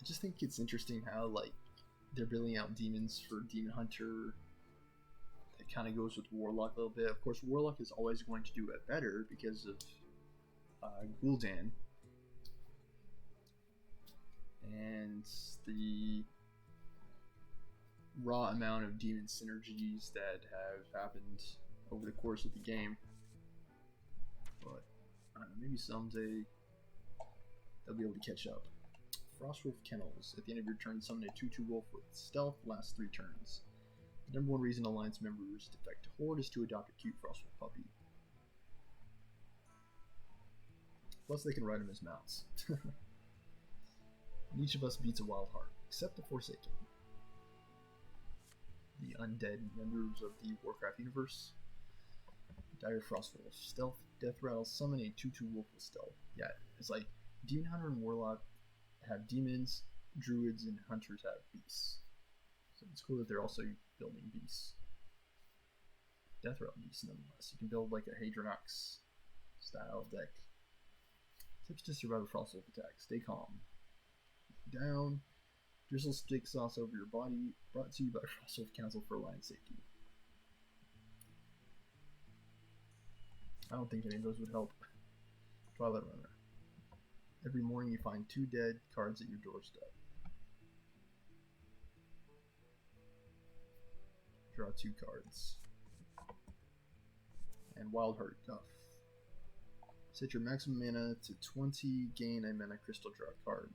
I just think it's interesting how like they're building out demons for Demon Hunter. It kind of goes with Warlock a little bit. Of course, Warlock is always going to do it better because of Gul'dan and the raw amount of demon synergies that have happened over the course of the game. But I don't know, maybe someday they'll be able to catch up. Frostwolf Kennels. At the end of your turn, summon a 2/2 wolf with stealth. Lasts 3 turns. The number 1 reason Alliance members defect to Horde is to adopt a cute Frostwolf puppy. Plus, they can ride him as mounts. And each of us beats a wild heart, except the Forsaken. The undead members of the Warcraft universe. Dire Frostwolf. Stealth, Death Rattle, summon a 2/2 wolf with stealth. Yeah, it's like Demon Hunter and Warlock have demons, druids, and hunters have beasts. So it's cool that they're also building beasts. Death Rattle beasts nonetheless. You can build like a Hadronox style deck. Tips to survive a Frostwolf attack. Stay calm. Down. Drizzle stick sauce over your body. Brought to you by Frostwolf Council for Alliance Safety. I don't think any of those would help. Twilight Runner. Every morning you find 2 dead cards at your doorstep. Draw 2 cards. And Wild Heart Duff. Set your maximum mana to 20, gain a mana crystal, draw a card.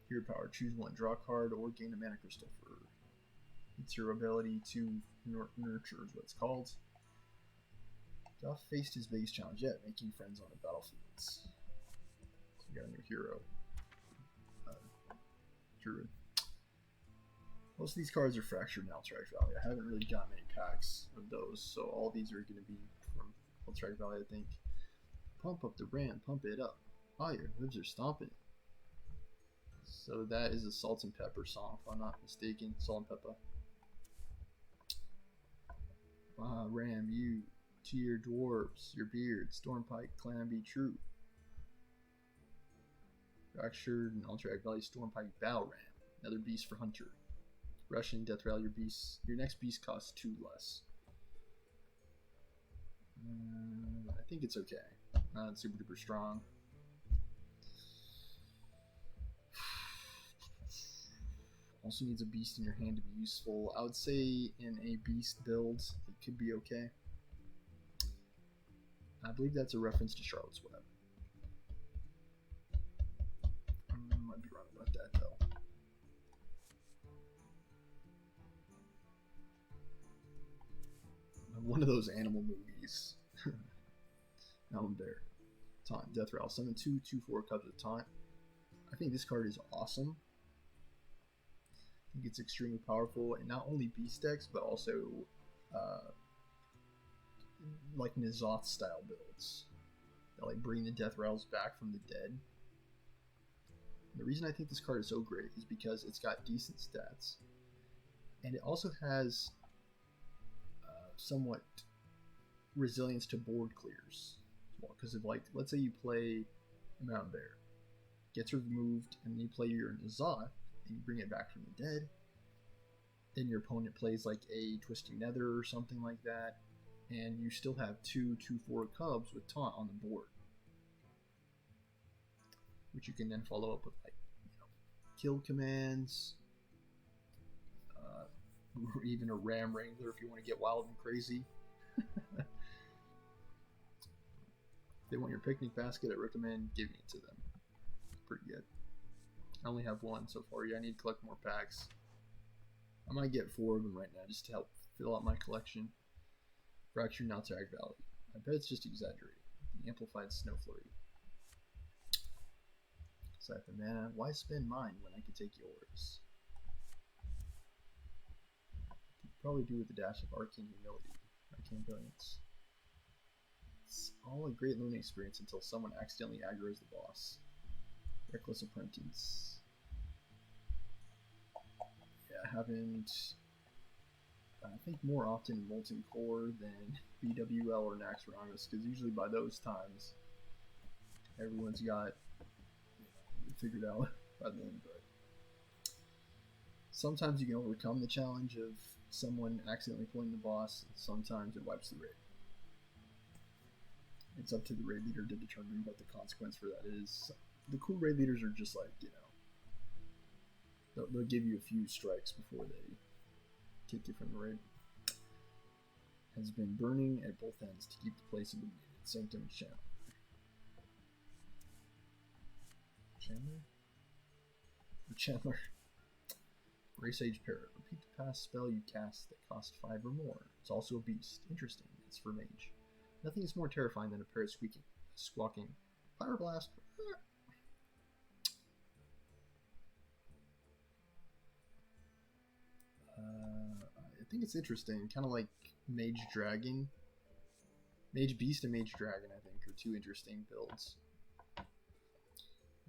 Hero power, choose 1, draw a card, or gain a mana crystal for. It's your ability to nurture, is what it's called. Duff faced his biggest challenge yet, making friends on the battlefields. So we got a new hero. Druid. Most of these cards are fractured in Alterac Valley. I haven't really gotten any packs of those, so all these are going to be from Alterac Valley, I think. Pump up the ram, pump it up. Fire, hooves are stomping. So that is a Salt and Pepper song, if I'm not mistaken. Salt and Pepper. Ram, you, to your dwarves, your beard, Stormpike, clan be true. Fractured and Alterac Valley, Stormpike, Bow Ram. Another beast for Hunter. Russian, Death Rattle, your next beast costs 2 less. I think it's okay. Not super duper strong. Also needs a beast in your hand to be useful. I would say in a beast build, it could be okay. I believe that's a reference to Charlotte's Web. I might be wrong about that though. One of those animal movies. Now I'm there. Time. Death Rattle. Summon 2/4 cups at a time. I think this card is awesome. I think it's extremely powerful in not only beast decks, but also like N'Zoth style builds that like bring the Death Rattles back from the dead. And the reason I think this card is so great is because it's got decent stats, and it also has somewhat resilience to board clears as well. Because if, like, let's say you play a Mountain Bear, gets removed, and you play your N'Zoth, and you bring it back from the dead, then your opponent plays like a Twisting Nether or something like that, and you still have 2/4 cubs with taunt on the board, which you can then follow up with, like, kill commands, or even a Ram Wrangler if you want to get wild and crazy. If they want your picnic basket, I recommend giving it to them. It's pretty good. I only have one so far. Yeah, I need to collect more packs. I might get 4 of them right now just to help fill out my collection. Fractured Alterac Valley. I bet it's just exaggerated. The Amplified Snow Flurry. Siphon Mana. Why spend mine when I could take yours? Probably do with a dash of Arcane Humility, Arcane Brilliance. It's all a great learning experience until someone accidentally aggroes the boss. Reckless Apprentice. Yeah, I haven't. I think more often Molten Core than BWL or Naxxramas, because usually by those times everyone's got it figured out by then. But sometimes you can overcome the challenge of someone accidentally pulling the boss, and sometimes it wipes the raid. It's up to the raid leader to determine what the consequence for that is. The cool raid leaders are just like, they'll give you a few strikes before they kick you from the raid. Has been burning at both ends to keep the place illuminated. Sanctum Channel. Chandler? Race Age Parrot. Repeat the past spell you cast that cost 5 or more. It's also a beast. Interesting. It's for mage. Nothing is more terrifying than a parrot squawking. Fire blast! I think it's interesting. Kind of like Mage Dragon. Mage Beast and Mage Dragon, I think, are 2 interesting builds.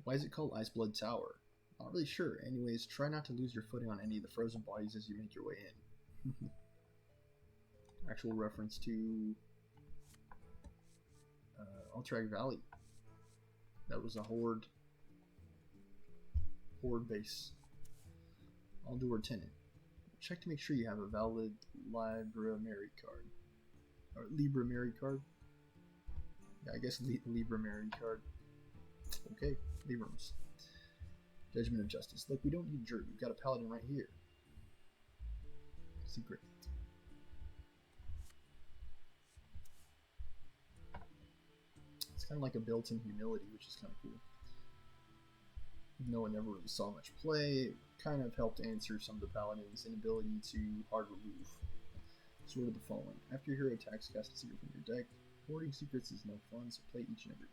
Why is it called Iceblood Tower? Not really sure. Anyways, try not to lose your footing on any of the frozen bodies as you make your way in. Actual reference to Alterac Valley. That was a horde base. Aldor Tenant. Check to make sure you have a valid Libra Mary card. Or Libra Mary card? Yeah, I guess Libra Mary card. Okay, Librams. Judgment of Justice. Look, we don't need a jury. We've got a paladin right here. Secret. It's kind of like a built-in humility, which is kind of cool. Even though it never really saw much play, it kind of helped answer some of the paladin's inability to hard remove. Sword of the Fallen. After your hero attacks, cast a secret from your deck. Hoarding secrets is no fun, so play each and every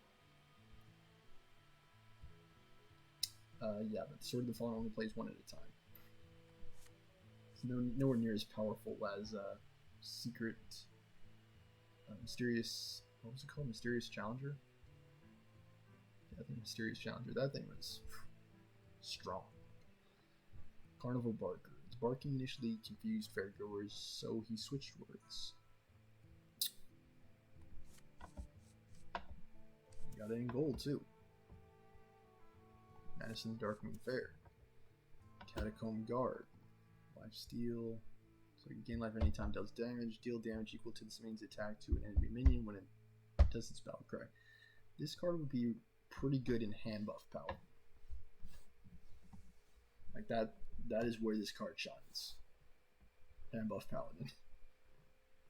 one. Yeah, but Sword of the Fallen only plays one at a time. It's nowhere near as powerful as Secret, Mysterious. What was it called? Mysterious Challenger. Yeah, I think Mysterious Challenger. That thing was strong. Carnival Barker. His barking initially confused fairgoers, so he switched words. Got it in gold too. Madison Darkmoon Fair. Catacomb Guard. Life Steal. So you gain life anytime deals damage. Deal damage equal to this means attack to an enemy minion when it does its battle cry. This card would be pretty good in hand buff Paladin. Like that is where this card shines. Hand buff Paladin.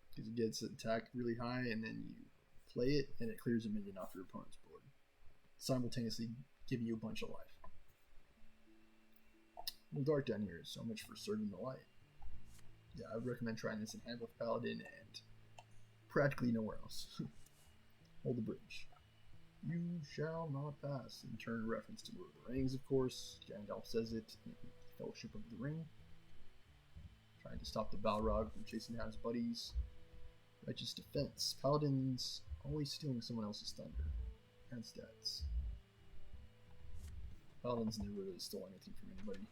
Because it gets attack really high and then you play it and it clears a minion off your opponent's board, simultaneously giving you a bunch of life. A little dark down here, so much for serving the light. Yeah, I would recommend trying this in hand buff Paladin and practically nowhere else. Hold the bridge. You shall not pass. In turn, reference to Lord of the Rings, of course. Gandalf says it in Fellowship of the Ring. Trying to stop the Balrog from chasing down his buddies. Righteous Defense. Paladins always stealing someone else's thunder. And stats. Paladins never really stole anything from anybody.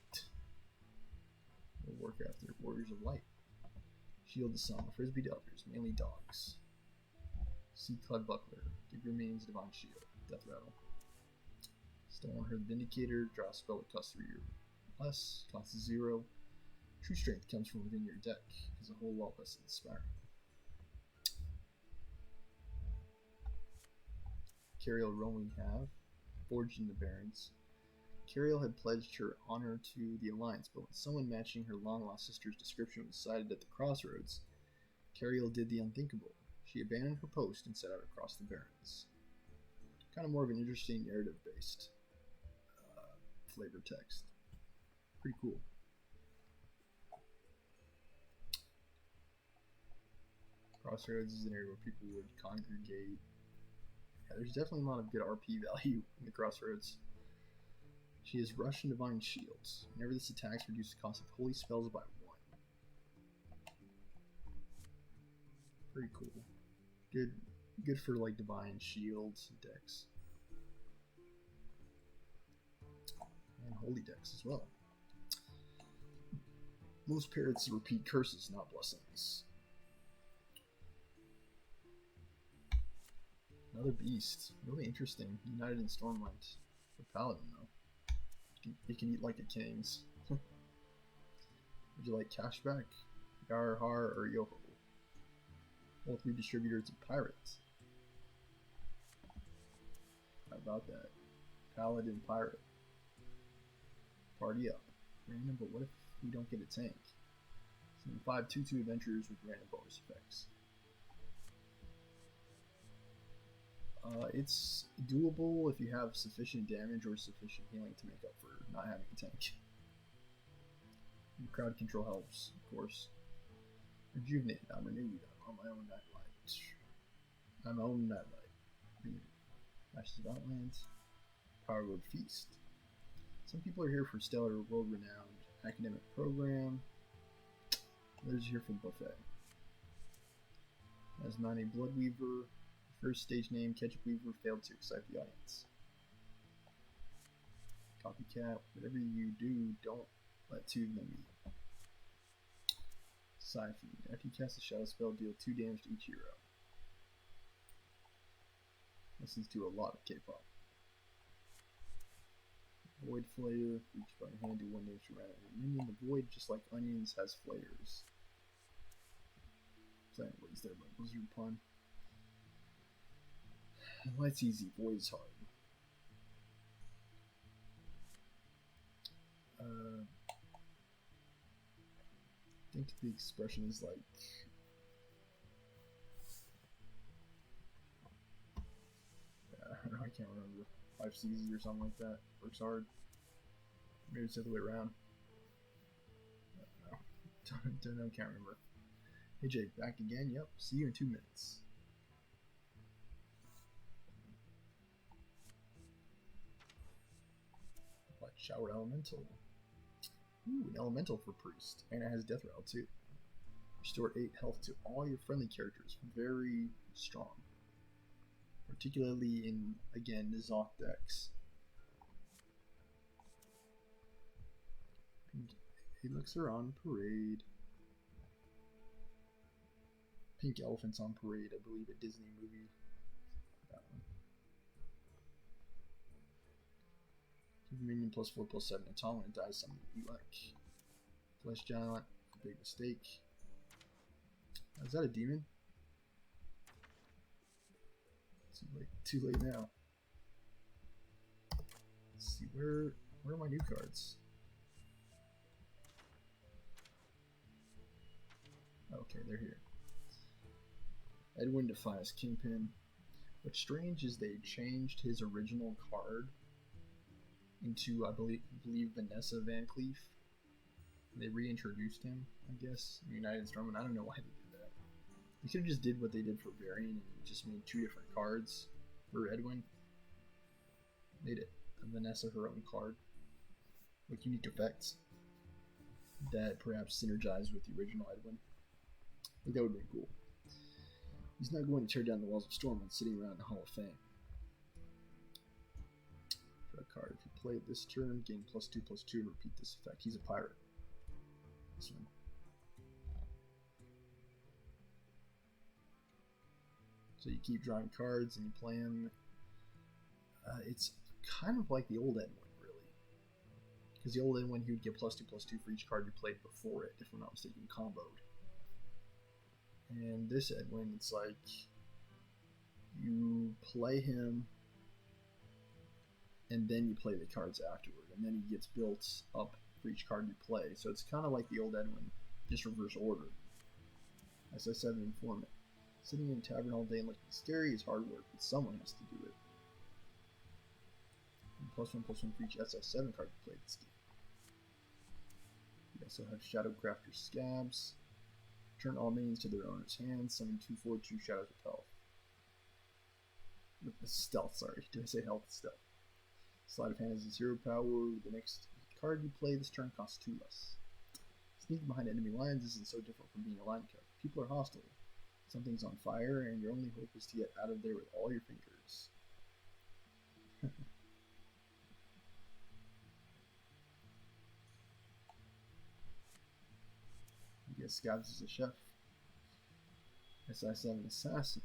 Warcraft, they're Warriors of Light. Shield the Sun. Frisbee Delvers, mainly dogs. Seaclad Buckler. Give your minions Divine Shield. Death Rattle. Stoneheart Vindicator. Draw a spell that costs 3 or less. Costs 0. True Strength comes from within your deck. Is a whole lot less inspiring. Cariel Roaming Have. Forged in the Barrens. Cariel had pledged her honor to the Alliance, but when someone matching her long-lost sister's description was sighted at the crossroads, Cariel did the unthinkable. She abandoned her post and set out across the Barrens. Kind of more of an interesting narrative-based flavor text. Pretty cool. Crossroads is an area where people would congregate. Yeah, there's definitely a lot of good RP value in the Crossroads. She has Rush and Divine Shields. Whenever this attacks, reduce the cost of holy spells by 1. Pretty cool. Good for like Divine Shields decks. And holy decks as well. Most parrots repeat curses, not blessings. Another beast. Really interesting. United in Stormlight. For Paladin though. It can eat like a king's. Would you like cashback? Yar, Har, or Yoho? All 3 distributors to pirates. How about that? Paladin pirate. Party up. Random, but what if we don't get a tank? Some 5 2/2 adventurers with random bonus effects. It's doable if you have sufficient damage or sufficient healing to make up for not having a tank. And crowd control helps, of course. Rejuvenated, I'm renewed, I'm on my own nightlight. I'm my own nightlight. Renewed. Ashes of Outlands. Power Road Feast. Some people are here for stellar, world-renowned academic program. Others are here for the buffet. Asmani Bloodweaver. First stage name, Ketchup Weaver, failed to excite the audience. Copycat, whatever you do, don't let 2 of them meet. Siphon, after you cast a shadow spell, deal 2 damage to each hero. Listens to a lot of K-pop. Void Flayer, reach by your hand, do 1 damage to random minion. The Void, just like onions, has flayers. Playing words there, but Blizzard pun. Light's easy, Void is hard. I think the expression is like... I don't know, I can't remember. Life's easy or something like that. Works hard. Maybe it's the other way around. I don't know. Don't know, can't remember. Hey Jake, back again? Yep, see you in 2 minutes. Shower Elemental. Ooh, an Elemental for Priest. And it has Death Rattle too. Restore 8 health to all your friendly characters. Very strong. Particularly in, again, the Zoc decks. Pink Helix are on parade. Pink Elephants on parade, I believe, a Disney movie. That one. Give minion +4/+7 intolerant and die summon Elec. Flesh Giant, big mistake. Is that a demon? Too late now. Let's see, where are my new cards? Okay, they're here. Edwin defies Kingpin. What's strange is they changed his original card into, I believe Vanessa Van Cleef. They reintroduced him, I guess, in United Storm, and I don't know why they did that. They could have just did what they did for Varian and just made 2 different cards for Edwin. Made it Vanessa her own card with unique effects that perhaps synergize with the original Edwin. I think that would be cool. He's not going to tear down the walls of Storm when sitting around the Hall of Fame. Draw a card. If you play it this turn, gain +2/+2 and repeat this effect. He's a pirate. This one. So you keep drawing cards and you play them. It's kind of like the old Edwin, really. Because the old Edwin, he would get +2/+2 for each card you played before it, if I'm not mistaken, comboed. And this Edwin, it's like you play him and then you play the cards afterward, and then he gets built up for each card you play. So it's kind of like the old Edwin, just reverse order. As I said in Informant, sitting in a tavern all day and looking scary is hard work, but someone has to do it. And +1/+1 for each SS7 card you play this game. You also have Shadowcrafter Scabs. Turn all minions to their owner's hands. Summon 2/4/2 Shadows with health. With stealth, sorry. Did I say health? Stealth. Sleight of hand is a 0 power. The next card you play this turn costs 2 less. Sneaking behind enemy lines isn't so different from being a line card. People are hostile. Something's on fire, and your only hope is to get out of there with all your fingers. I guess Scabs is a chef. SI7 Assassin.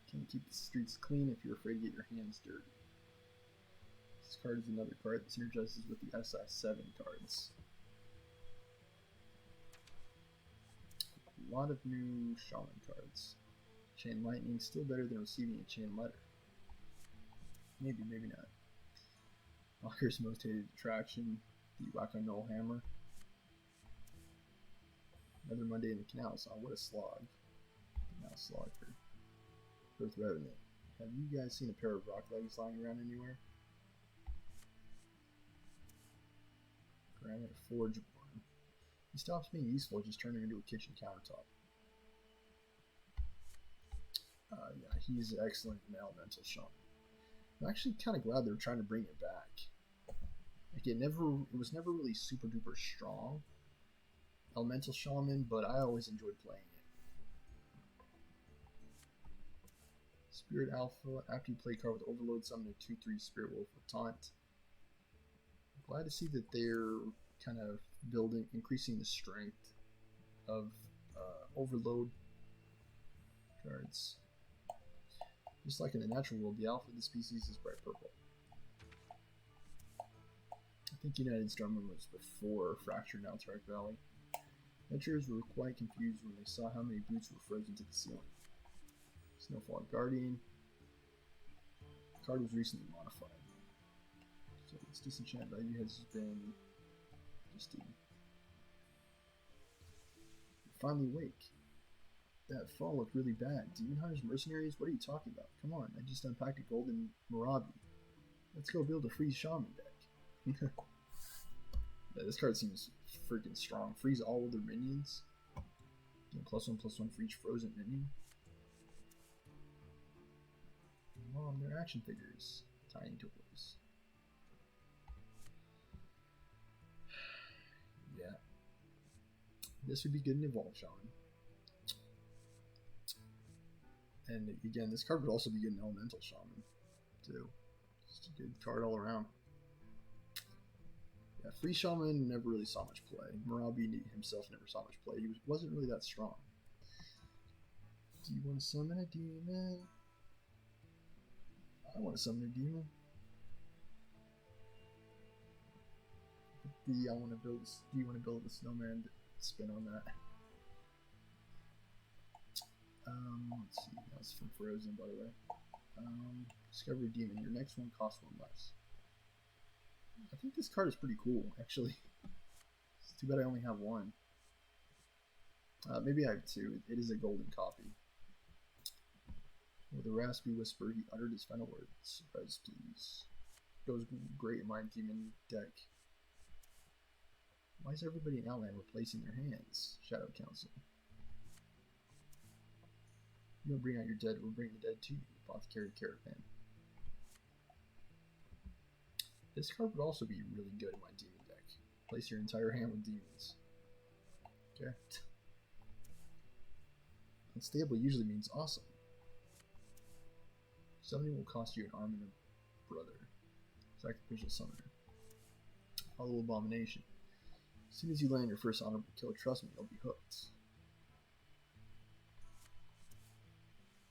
Can't keep the streets clean if you're afraid to get your hands dirty. This card is another card that synergizes with the SI7 cards. A lot of new Shaman cards. Chain Lightning, still better than receiving a Chain Letter. Maybe, maybe not. Walker's most hated attraction, the Wacko Null Hammer. Another Monday in the Canal Song, what a slog. Canal Slogger. Earth Revenant. Have you guys seen a pair of rock legs lying around anywhere? Granite Forge Born. He stops being useful, just turning into a kitchen countertop. Yeah, he's excellent in Elemental Shaman. I'm actually kind of glad they're trying to bring it back. Like it was never really super duper strong, Elemental Shaman, but I always enjoyed playing it. Spirit Alpha. After you play a card with Overload, summon a 2/3 Spirit Wolf with Taunt. I'm glad to see that they're kind of increasing the strength of Overload cards. Just like in the natural world, the alpha of the species is bright purple. I think United Storm was before Fractured Alterac Valley. Adventurers were quite confused when they saw how many boots were frozen to the ceiling. Snowfall Guardian. The card was recently modified. So its disenchant value has been adjusted. You're finally awake. That fall looked really bad. Demon Hunters Mercenaries? What are you talking about? Come on, I just unpacked a golden Marabi. Let's go build a freeze shaman deck. Yeah, this card seems freaking strong. Freeze all other minions. And +1/+1 for each frozen minion. Mom, they're action figures. Tiny toys. This would be good in Evolve Shaman. And again, this card would also be good in Elemental Shaman, too. Just a good card all around. Yeah, Free Shaman never really saw much play. Marabi himself never saw much play. He wasn't really that strong. Do you want to summon a demon? I want to summon a demon. Do you want to build a snowman? Spin on that. Let's see. That's from Frozen, by the way. Discover a demon. Your next one costs one less. I think this card is pretty cool, actually. It's too bad I only have one. Maybe I have two. It is a golden copy. With a raspy whisper, he uttered his final words. Surprise, please. Goes great in my demon deck. Why is everybody in Outland replacing their hands? Shadow Council. You don't bring out your dead, we'll bring the dead to you. Apothecary Caravan. This card would also be really good in my demon deck. Place your entire hand with demons. Okay. Unstable usually means awesome. Summoning will cost you an arm and a brother. Sacrificial Summoner. Hollow Abomination. As soon as you land your first honorable kill, trust me, you'll be hooked.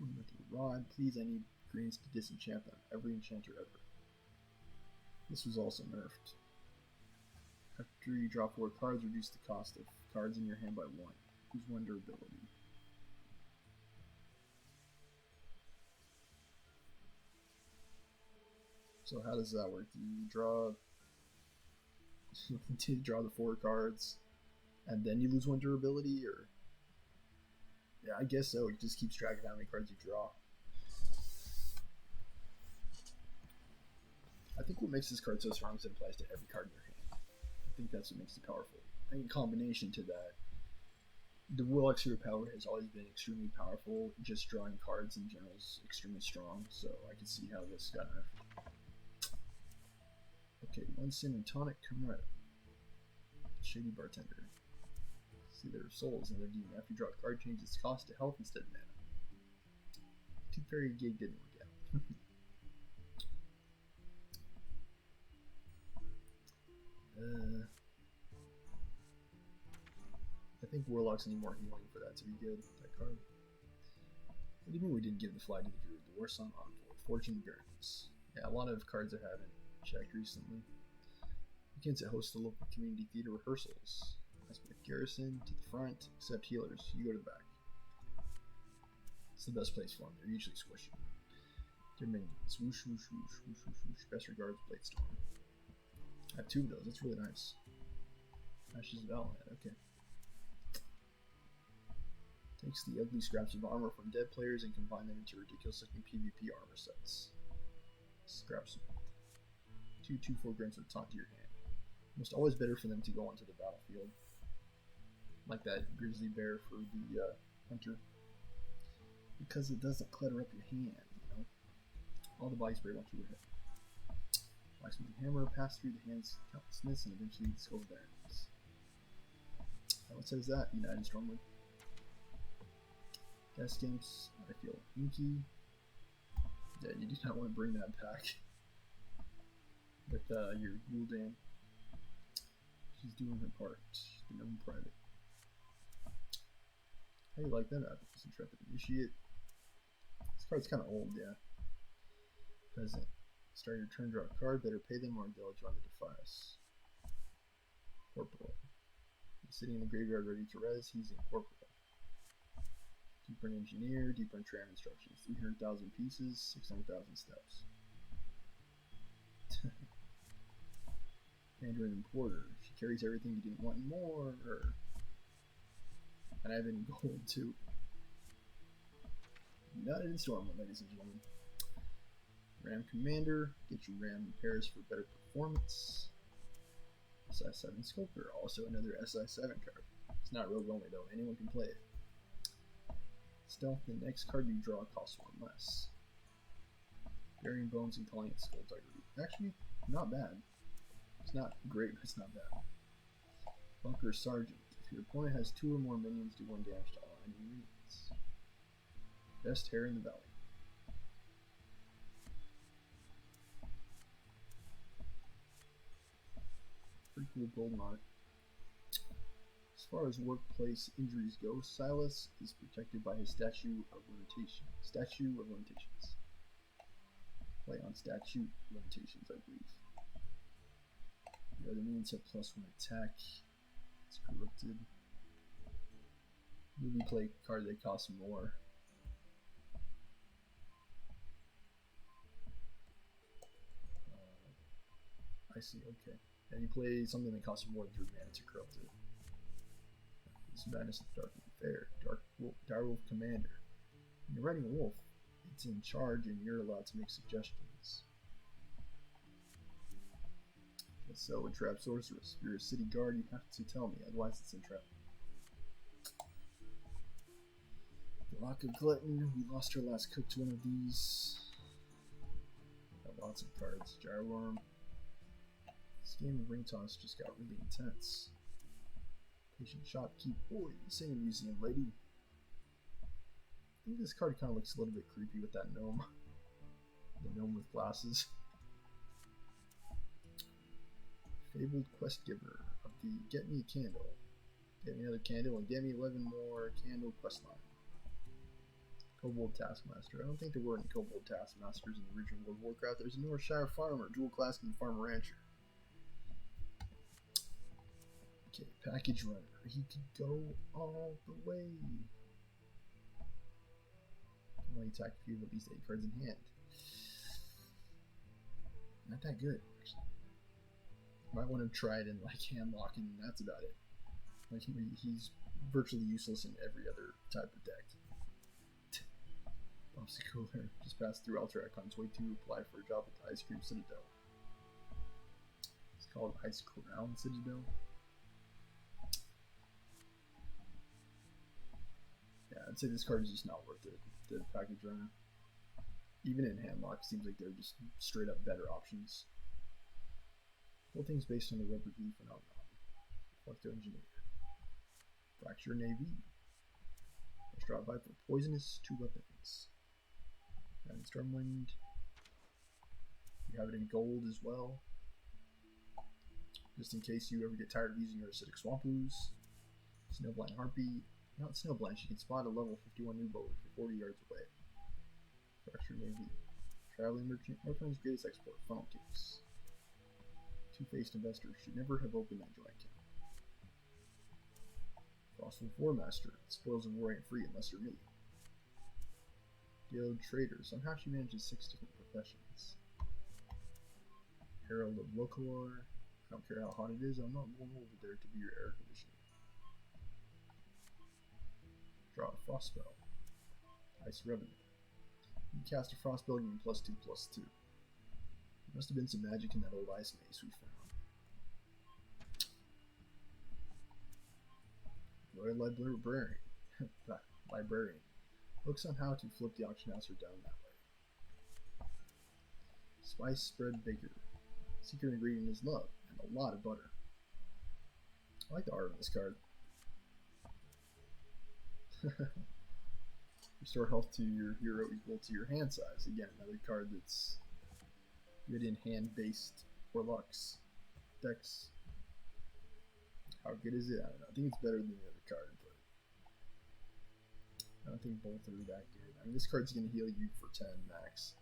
With the rod, please, I need greens to disenchant them. Every enchanter ever. This was also nerfed. After you draw 4 cards, reduce the cost of cards in your hand by 1. Use 1 durability. So how does that work? Do you draw do you draw the 4 cards and then you lose 1 durability, or? Yeah, I guess so. It just keeps track of how many cards you draw. I think what makes this card so strong is it applies to every card in your hand. I think that's what makes it powerful. And in combination to that, the Will Extra power has always been extremely powerful. Just drawing cards in general is extremely strong, so I can see how this got nerfed. Okay, 1 sin and tonic, Cameretta. Shady Bartender. See their souls and their demon. After you draw a card, change its cost to health instead of mana. Tooth Fairy gig didn't work out. I think Warlocks need more healing for that to be good, that card. What do you mean we didn't give the flag to the Druid? The War Song Envoy, Fortune Barrens. Yeah, a lot of cards I haven't checked recently. Weekends that host the local community theater rehearsals. Aspect Garrison, to the front, except healers. You go to the back. It's the best place for them. They're usually squishy. Their minions. Whoosh, whoosh, whoosh, whoosh, whoosh, whoosh. Best regards, Bladestorm. I have 2 of those. That's really nice. Ashes of Outland. Okay. Takes the ugly scraps of armor from dead players and combine them into ridiculous looking PvP armor sets. Scraps. 2/4 grants of taunt to your hand. Almost always better for them to go onto the battlefield. Like that grizzly bear for the hunter. Because it doesn't clutter up your hand, you know? All the body spray once you hit. Blacksmith hammer, pass through the hand's countless myths and eventually the skull barons. Now it says that, United Stormwood. Death Imps, I feel inky. Yeah, you do not want to bring that back. With your Gul'dan. She's doing her part. The known private. How do you like that Advocates Intrepid Initiate? This card's kind of old, yeah. Peasant. Start your turn, draw a card, better pay them or they'll join the Defias. Corporal. He's sitting in the graveyard ready to res, he's in Corporal. Deep Burn Engineer, Deep Burn Tram Instructions. 300,000 pieces, 600,000 steps. Mandarin Importer. She carries everything you didn't want and more. And I have it in gold too. Not in Stormwood, ladies and gentlemen. Ram Commander. Get your Ram in pairs for better performance. SI7 Sculptor. Also another SI7 card. It's not rogue only though. Anyone can play it. Stealth. The next card you draw costs 1 less. Burying Bones and calling it Skullduggery. Actually, not bad. It's not great, but it's not bad. Bunker Sergeant. If your opponent has 2 or more minions, do 1 damage to all enemy minions. Best hair in the valley. Pretty cool golden art. As far as workplace injuries go, Silas is protected by his Statue of Limitations. Play on Statute Limitations, I believe. The other minions have +1 attack. It's corrupted. Maybe play cards that cost more. I see, okay. And you play something that costs more than 3 mana to corrupt it. This Madness of Dark and Fair. Direwolf Commander. When you're riding a wolf, it's in charge and you're allowed to make suggestions. So, a trap sorceress. If you're a city guard, you have to tell me, otherwise it's in trap. The Lock of Glutton. We lost our last cook to one of these. Got lots of cards. Gyroworm. This game of Ring Toss just got really intense. Patient Shopkeep. Boy, sing a museum lady. I think this card kind of looks a little bit creepy with that gnome. The gnome with glasses. Fabled Quest Giver of the Get Me a Candle. Get me another candle and get me 11 more candle quest line. Kobold Taskmaster. I don't think there were any Kobold Taskmasters in the original World of Warcraft. There's a Northshire Farmer, dual class and Farmer Rancher. Okay, Package Runner. He could go all the way. Can only attack a few of at least 8 cards in hand. Not that good, actually. Might want to try it in like Handlock, and that's about it. Like he's virtually useless in every other type of deck. Bobsy Cooler. Just passed through Alterac on its way to apply for a job at the Ice Cream Citadel. It's called Ice Crown Citadel. Yeah, I'd say this card is just not worth it. The Package Runner. Even in Handlock, seems like they're just straight up better options. Whole thing's based on the rubber glue phenomenon. Reflecto Engineer. Fracture Navy. Extra Viper. Poisonous 2 weapons. And Stormwind. You have it in gold as well. Just in case you ever get tired of using your acidic swamp ooze. Snowblind Harpy. Not Snowblind, she can spot a level 51 new boat for 40 yards away. Fracture Navy. Traveling Merchant. Northland's greatest export. Funnel Case. Two-faced investor should never have opened that joint account. Frostful Warmaster. Spoils of war ain't free unless you're me. Guild Trader. Somehow she manages 6 different professions. Herald of Lokalor. I don't care how hot it is, I'm not going over there to be your air conditioner. Draw a Frost Spell. Ice Revenant. You cast a Frost Spell, giving +2/+2. There must have been some magic in that old ice mace we found. Royal Librarian. Librarian. Looks on how to flip the auction house or down that way. Spice Spread Baker. Secret ingredient is love and a lot of butter. I like the art on this card. Restore health to your hero equal to your hand size. Again, another card that's good in hand-based Warlocks decks. How good is it? I don't know. I think it's better than the other card, but I don't think both are that good. I mean, this card's going to heal you for 10 max.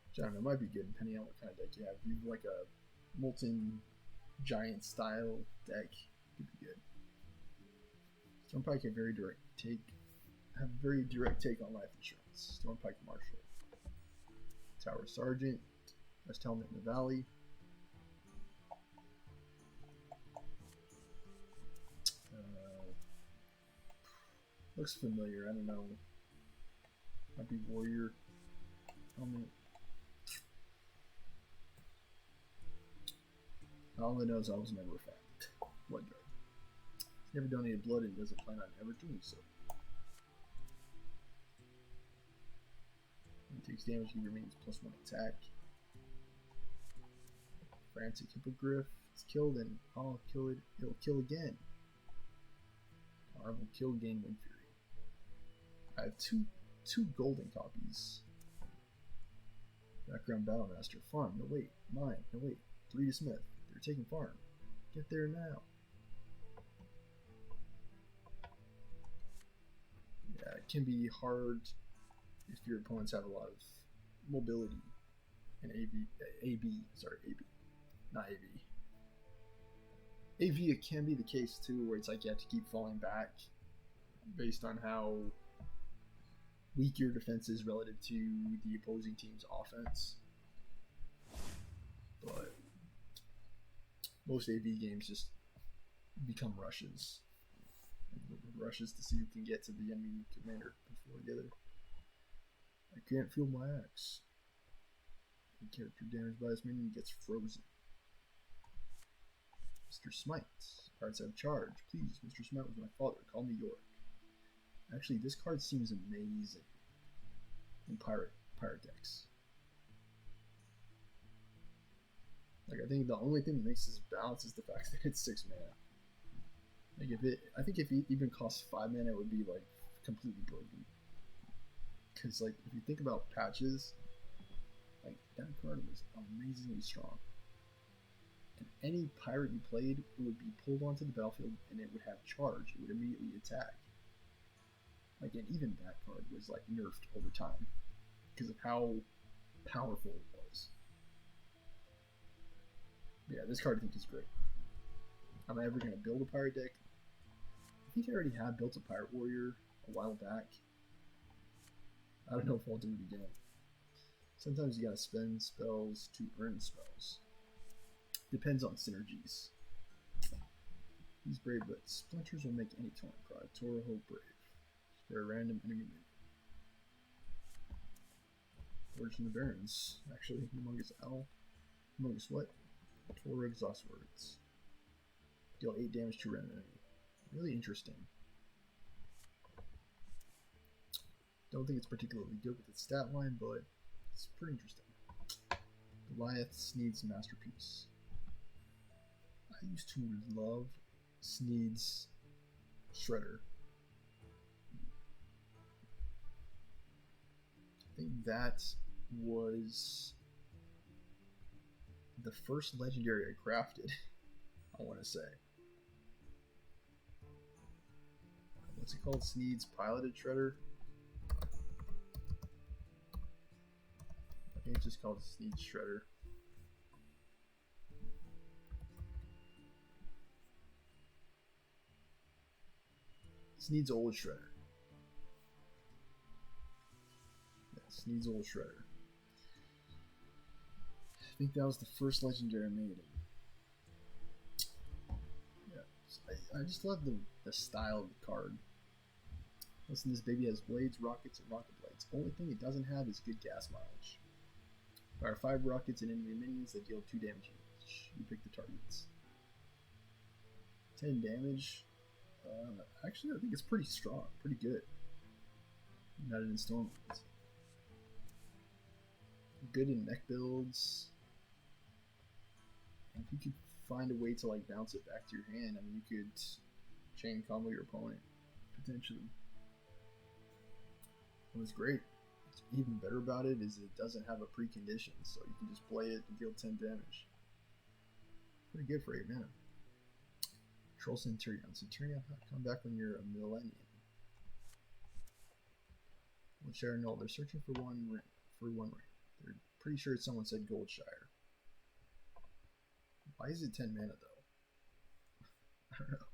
Which, I don't know, might be good depending on what kind of deck you have. If you have like a Molten Giant style deck, it could be good. Stormpike have very direct take on life insurance. Stormpike Marshal. Tower Sergeant. Best helmet in the valley. Looks familiar, I don't know. Might be Warrior helmet. All I know is I was never a fan. Blood Guard. He's never donated blood and doesn't plan on ever doing so. He takes damage, he remains +1 attack. Frantic Hippogriff. It's killed and I'll kill it. It'll kill again. Marvel Kill Gain Wind Fury. I have two golden copies. Background Battle Master. Farm. No wait. Mine. No wait. 3 to Smith. They're taking farm. Get there now. Yeah, it can be hard if your opponents have a lot of mobility and AB, not AV. AV, it can be the case too, where it's like you have to keep falling back based on how weak your defense is relative to the opposing team's offense. But most AV games just become rushes. Rushes to see who can get to the enemy commander before the other. I can't feel my axe. The character damaged by this minion gets frozen. Mr. Smite. Cards have charge. Please, Mr. Smite was my father. Call me York. Actually, this card seems amazing in pirate decks. Like, I think the only thing that makes this balance is the fact that it's 6 mana. Like, I think if it even costs 5 mana, it would be like completely broken. Because, like, if you think about patches, like, that card was amazingly strong. And any pirate you played, it would be pulled onto the battlefield and it would have charge. It would immediately attack. Like, and even that card was, like, nerfed over time because of how powerful it was. But yeah, this card I think is great. Am I ever going to build a pirate deck? I think I already have built a pirate warrior a while back. I don't know if I'll do it again. Sometimes you gotta spend spells to earn spells. Depends on synergies. He's brave, but splinters will make any torrent cry. Toroho brave. Spare a random enemy minion. Words from the Barons. Actually, Humongous Owl. Humongous what? Toro exhaust words. Deal 8 damage to random enemy. Really interesting. Don't think it's particularly good with its stat line, but it's pretty interesting. Goliath Sneed's Masterpiece. I used to love Sneed's Shredder. I think that was the first legendary I crafted, I want to say. What's it called? Sneed's Piloted Shredder? I think it's just called Sneed's Shredder. Sneed's Old Shredder. Yeah, Sneed's Old Shredder. I think that was the first legendary I made. Yeah, I just love the style of the card. Listen, this baby has blades, rockets, and rocket blades. Only thing it doesn't have is good gas mileage. Fire 5 rockets and enemy minions that deal 2 damage each. You pick the targets. 10 damage. Actually, I think it's pretty strong, pretty good. Not in Stormlands. Good in mech builds. And if you could find a way to like bounce it back to your hand, I mean, you could chain combo your opponent potentially. It was great. What's even better about it is it doesn't have a precondition, so you can just play it and deal 10 damage. Pretty good for 8 mana. Troll Centurion. Centurion, come back when you're a millennium. Goldshire, no, they're searching for one ring. They're pretty sure someone said Goldshire. Why is it 10 mana though? I don't know.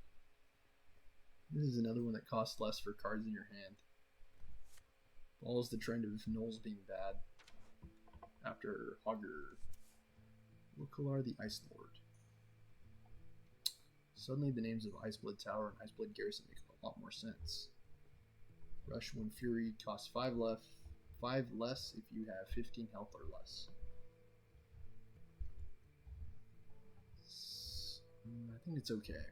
This is another one that costs less for cards in your hand. Follows the trend of Knowles being bad after Hogger. Lokalar the Ice Lord. Suddenly the names of Iceblood Tower and Iceblood Garrison make a lot more sense. Rush Wind Fury costs 5 less if you have 15 health or less. I think it's okay.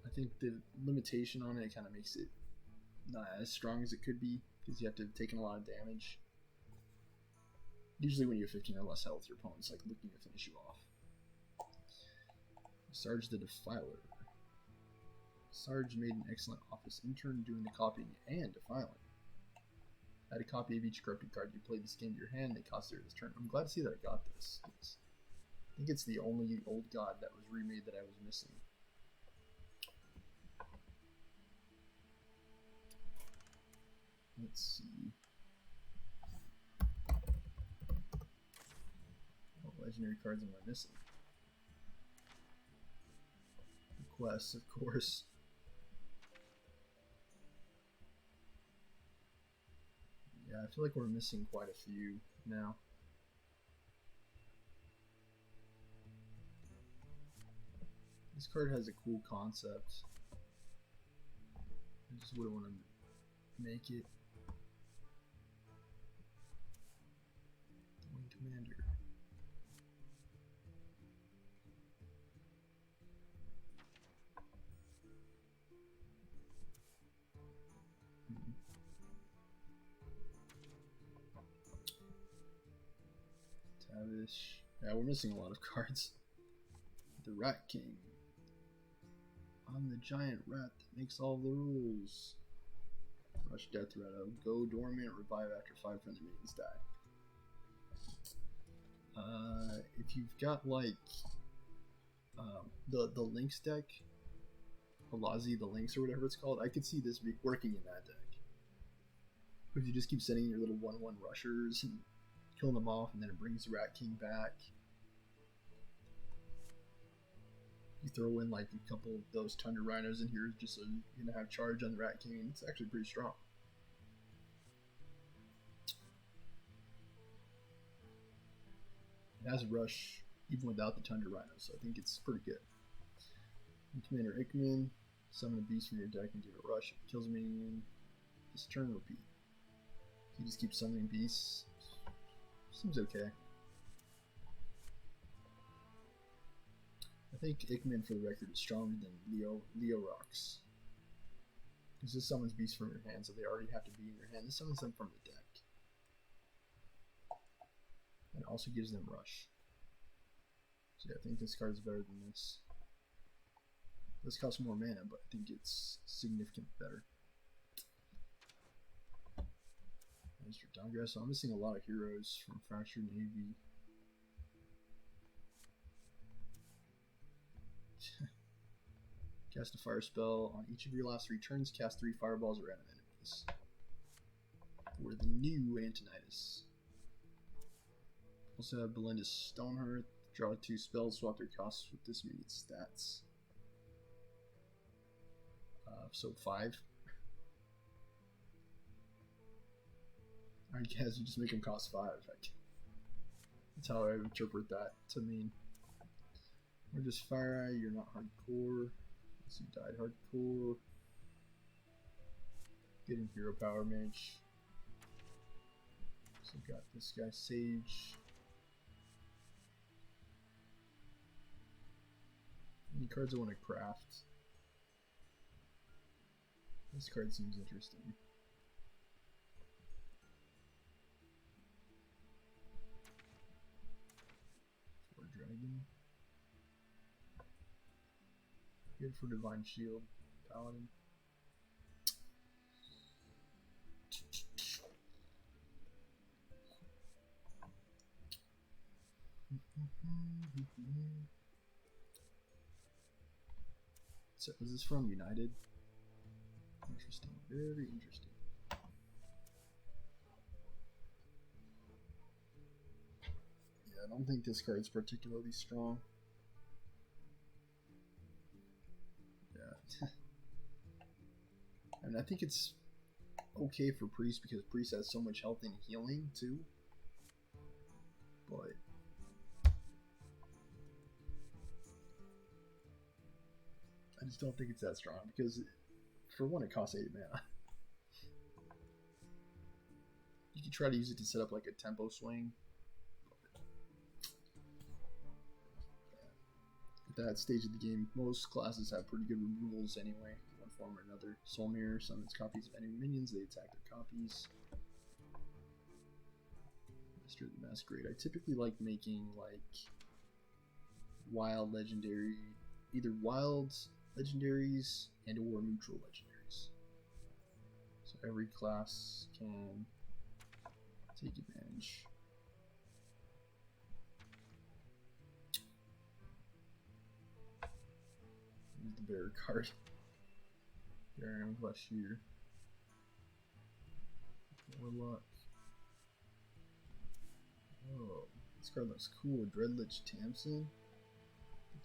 I think the limitation on it kind of makes it not as strong as it could be because you have to have taken a lot of damage. Usually when you have 15 or less health, your opponent's like looking to finish you off. Sarge the Defiler. Sarge made an excellent office intern doing the copying and defiling. Add a copy of each corrupted card you play this game to your hand, and it costs 0 this turn. I'm glad to see that I got this. I think it's the only old god that was remade that I was missing. Let's see. What legendary cards am I missing? Quests, of course. Yeah, I feel like we're missing quite a few now. This card has a cool concept. I just wouldn't want to make it. The Wing Commander. Tavish. Yeah, we're missing a lot of cards. The Rat King. I'm the giant rat that makes all the rules. Rush Death Rattle. Go dormant, revive after 5 friendly minions die. If you've got like the Lynx deck, Alazi the Lynx or whatever it's called, I could see this be working in that deck. If you just keep sending your little 1/1 rushers and killing them off, and then it brings the Rat King back. You throw in like a couple of those Tundra Rhinos in here just so you're gonna have charge on the Rat King. It's actually pretty strong. It has a rush even without the Tundra Rhinos, so I think it's pretty good. Commander Ickman, summon a beast from your deck and give it a rush. If it kills a minion, this turn repeat. So you just keep summoning beasts. Seems okay. I think Ickman, for the record, is stronger than Leo Rocks. Because this summons beasts from your hand, so they already have to be in your hand. This summons them from the deck. And also gives them rush. So yeah, I think this card is better than this. This costs more mana, but I think it's significantly better. Mr. Dongrass. So I'm missing a lot of heroes from Fractured Navy. Cast a fire spell on each of your last 3 turns. Cast 3 fireballs around enemies. For the new Antonidas. Also have Belinda's Stonehearth. Draw 2 spells. Swap their costs with this minion's stats. So 5. I guess you just make them cost 5. That's how I interpret that to mean. Or just Fire Eye, you're not hardcore. So you died hardcore. Getting Hero Power Mage. So got this guy Sage. Any cards I want to craft? This card seems interesting. Dragon. Good for Divine Shield. Paladin. So, is this from United? Interesting. Very interesting. I don't think this card's particularly strong. Yeah. And I think it's okay for Priest because Priest has so much health and healing too. But I just don't think it's that strong because for one it costs 8 mana. You could try to use it to set up like a tempo swing. That stage of the game, most classes have pretty good removals anyway, in one form or another. Soul Mirror summons copies of enemy minions, they attack their copies. Master of the Masquerade. I typically like making like wild legendary either wild legendaries and or neutral legendaries. So every class can take advantage. Here's the bear card. Baron Bashir. Warlock. Oh, this card looks cool. Dreadlich Tamsin.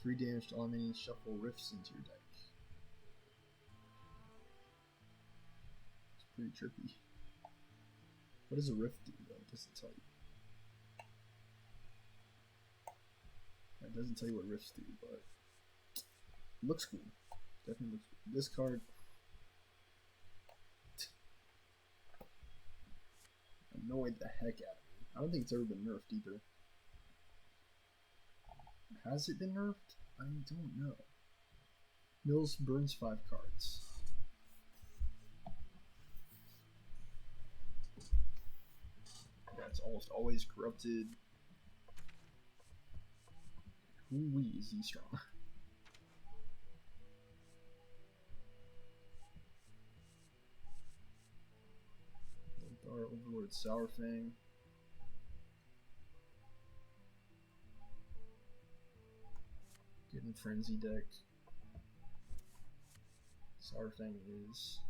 3 damage to all minions, shuffle rifts into your deck. It's pretty trippy. What does a rift do though? It doesn't tell you. It doesn't tell you what rifts do, but it looks cool. Definitely looks cool. This card annoyed the heck out of me. I don't think it's ever been nerfed either. Has it been nerfed? I don't know. Mills burns 5 cards. Yeah, it's almost always corrupted. Ooh-wee, is he strong. Our Overlord Sourfang. Getting Frenzy deck. Sourfang is.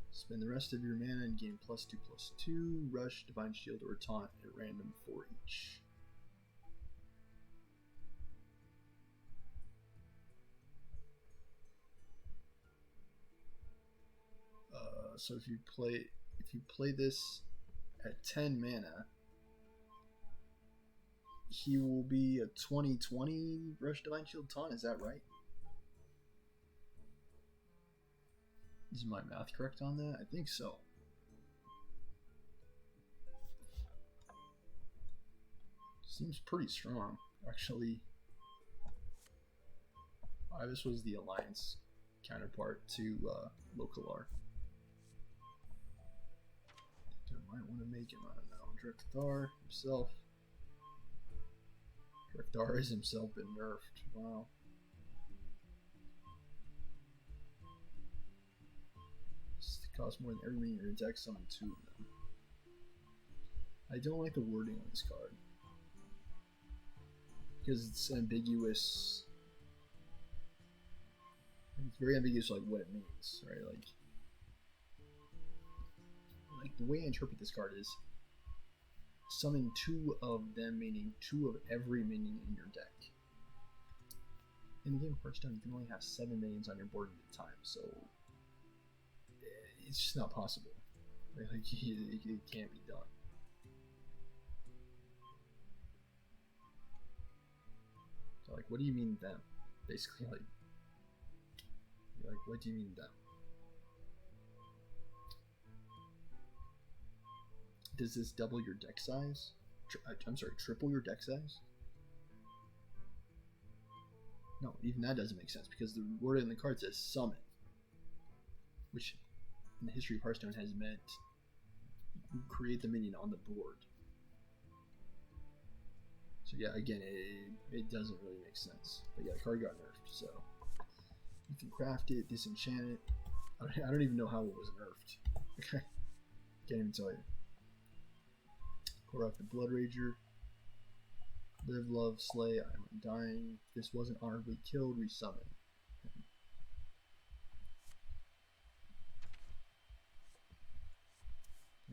Spend the rest of your mana and gain +2/+2, Rush, Divine Shield, or Taunt at random for each. So if you play this at 10 mana, he will be a 20/20 Rush, Divine Shield, Taunt. Is that right? Is my math correct on that? I think so. Seems pretty strong, actually. This was the Alliance counterpart to Localar. I might want to make him, I don't know. Drekthar himself. Drekthar is himself been nerfed. Wow. It costs more than every minion in your deck, summon 2 of them. I don't like the wording on this card. Because it's ambiguous. It's very ambiguous, like what it means, right? Like the way I interpret this card is summon 2 of them, meaning 2 of every minion in your deck. In the game of Hearthstone, you can only have 7 minions on your board at a time, so it's just not possible. Like it can't be done. So like, what do you mean them? Basically, like what do you mean them? Does this double your deck size? I'm sorry, triple your deck size? No, even that doesn't make sense because the word in the card says summon, which in the history of Hearthstone has meant you create the minion on the board. So yeah, again, it doesn't really make sense. But yeah, the card got nerfed, so you can craft it, disenchant it. I don't even know how it was nerfed. Okay, can't even tell you. Korok the Blood Rager. Live, love, slay, I am undying. If this wasn't honorably killed, resummon.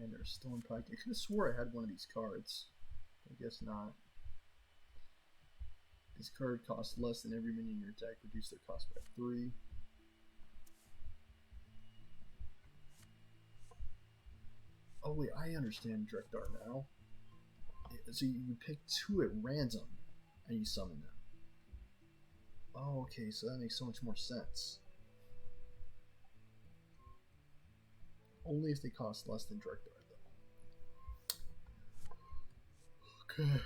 And there's Stormpike. I could have swore I had one of these cards. I guess not. This card costs less than every minion in your deck. Reduce their cost by 3. Oh wait, I understand Drekthar now. So you pick 2 at random and you summon them. Oh, okay, so that makes so much more sense. Only if they cost less than Drekthar, though. Okay.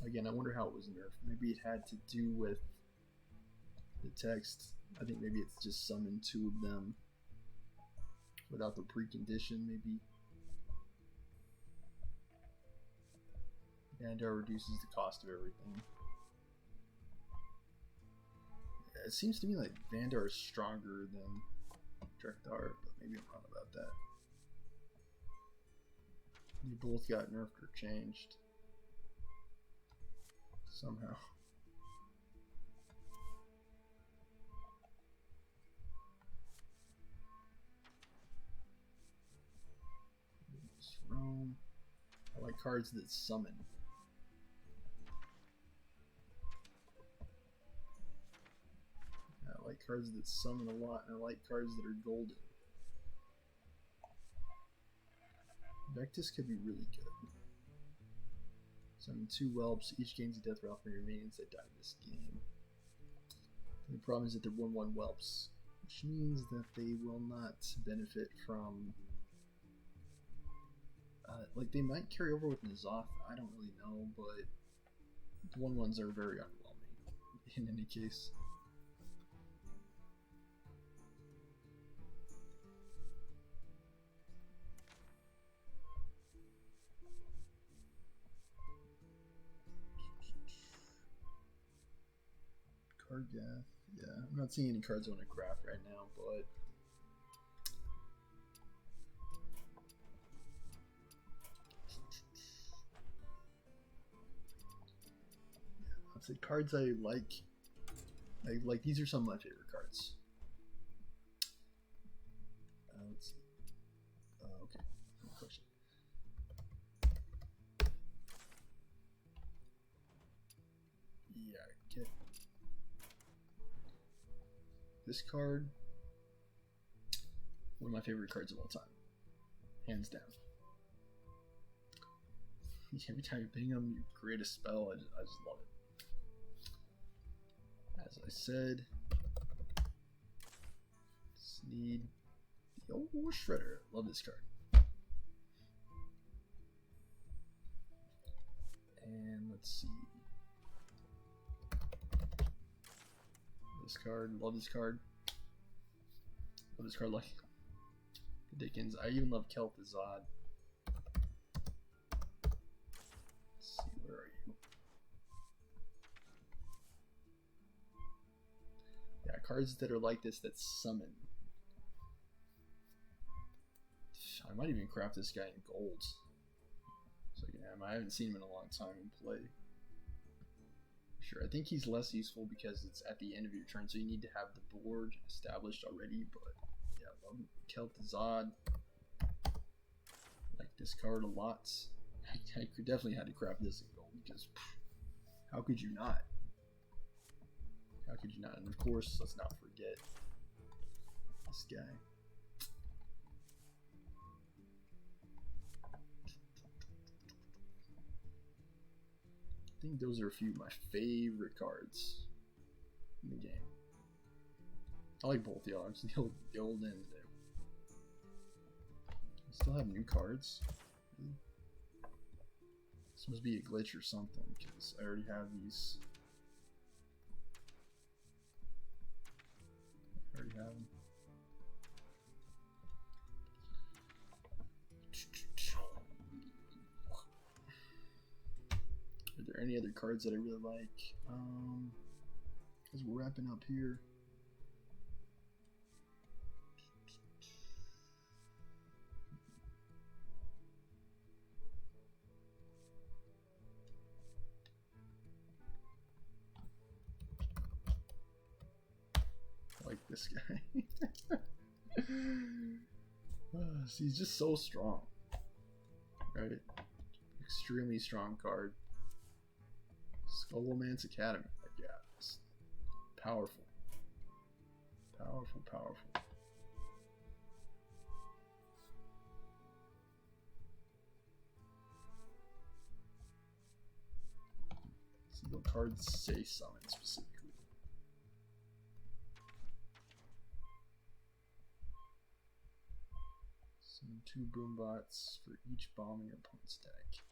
Again, I wonder how it was nerfed. Maybe it had to do with the text. I think maybe it's just summon 2 of them without the precondition, maybe. Vandar reduces the cost of everything. It seems to me like Vandar is stronger than Drekthar, but maybe I'm wrong about that. They both got nerfed or changed. Somehow. Rome. I like cards that summon. I like cards that summon a lot, and I like cards that are golden. Vectis could be really good. Summon 2 whelps, each gains a death rattle from your minions that die this game. The problem is that they're 1/1 whelps, which means that they will not benefit from. Like, they might carry over with N'Zoth, I don't really know, but the 1/1s are very underwhelming in any case. Kargath, yeah, I'm not seeing any cards I want to craft right now, but I'd say cards I like. Like these are some of my favorite cards. Let's see. Okay, no question. Yeah, get this card. One of my favorite cards of all time, hands down. Every time you ping them, you create a spell. I just love it. As I said, Sneed, the old Shredder. Love this card. And let's see. This card, love this card. Love this card like the Dickens. I even love Kel'Thuzad. Let's see, where are you? Yeah, cards that are like this that summon. I might even craft this guy in gold. So yeah, I haven't seen him in a long time in play. Sure, I think he's less useful because it's at the end of your turn, so you need to have the board established already. But yeah, love Kel'Thuzad. Like this card a lot. I could definitely had to craft this in gold because how could you not? How could you not? And of course, let's not forget this guy. I think those are a few of my favorite cards in the game. I like both the odds, the old and the new. I still have new cards. Really? This must be a glitch or something because I already have these. I already have them. Are there any other cards that I really like? As we're wrapping up here. I like this guy. See, he's just so strong. Right? Extremely strong card. Skullomance Academy. Yeah, it's powerful. Powerful, powerful. See what cards say summon specifically. Summon 2 boombots for each bomb in your opponent's deck.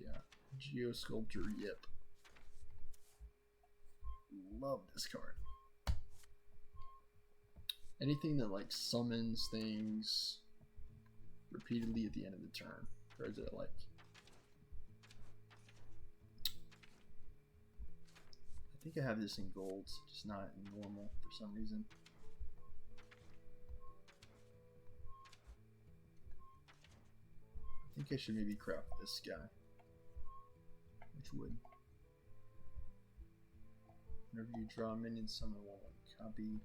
Yeah, Geosculptor, yep. Love this card. Anything that like summons things repeatedly at the end of the turn? Or is it like... I think I have this in golds, just not in normal for some reason. I think I should maybe craft this guy. Which would... Whenever you draw a minion, summon one. Copy.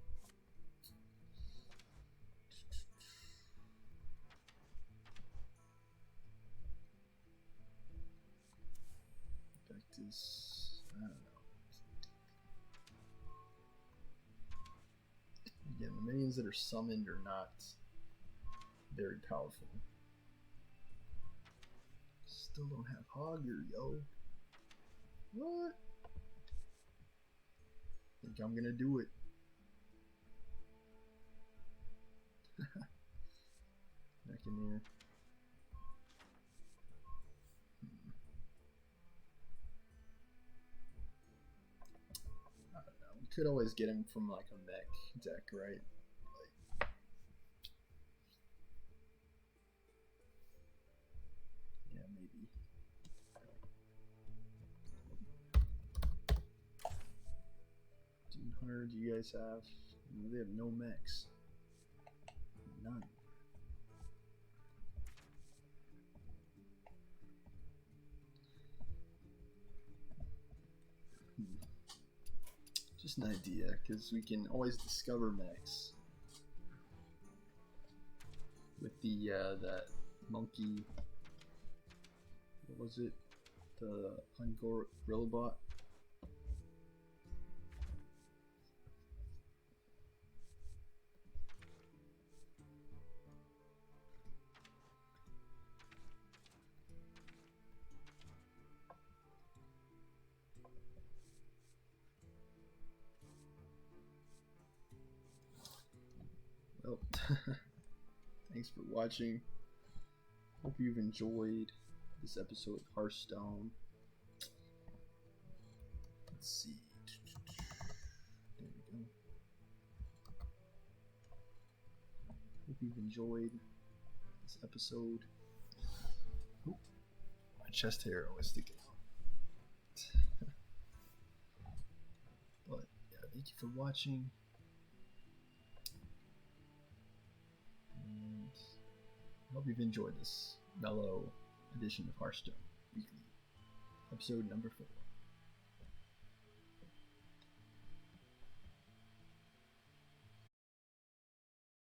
Is, I don't know. Again, the minions that are summoned are not very powerful. Still don't have Hogger, yo. What? Think I'm gonna do it. Back in there. Could always get him from like a mech deck, right? Like, yeah, maybe. Dune Hunter, do you guys have? No, they have no mechs. None. Just an idea, because we can always discover mechs with the that monkey. What was it? The Gorilla Bot. Well, thanks for watching. Hope you've enjoyed this episode of Hearthstone. Let's see. There we go. Hope you've enjoyed this episode. Oop, my chest hair always sticking out. But yeah, thank you for watching. And I hope you've enjoyed this mellow edition of Hearthstone Weekly, episode number 4.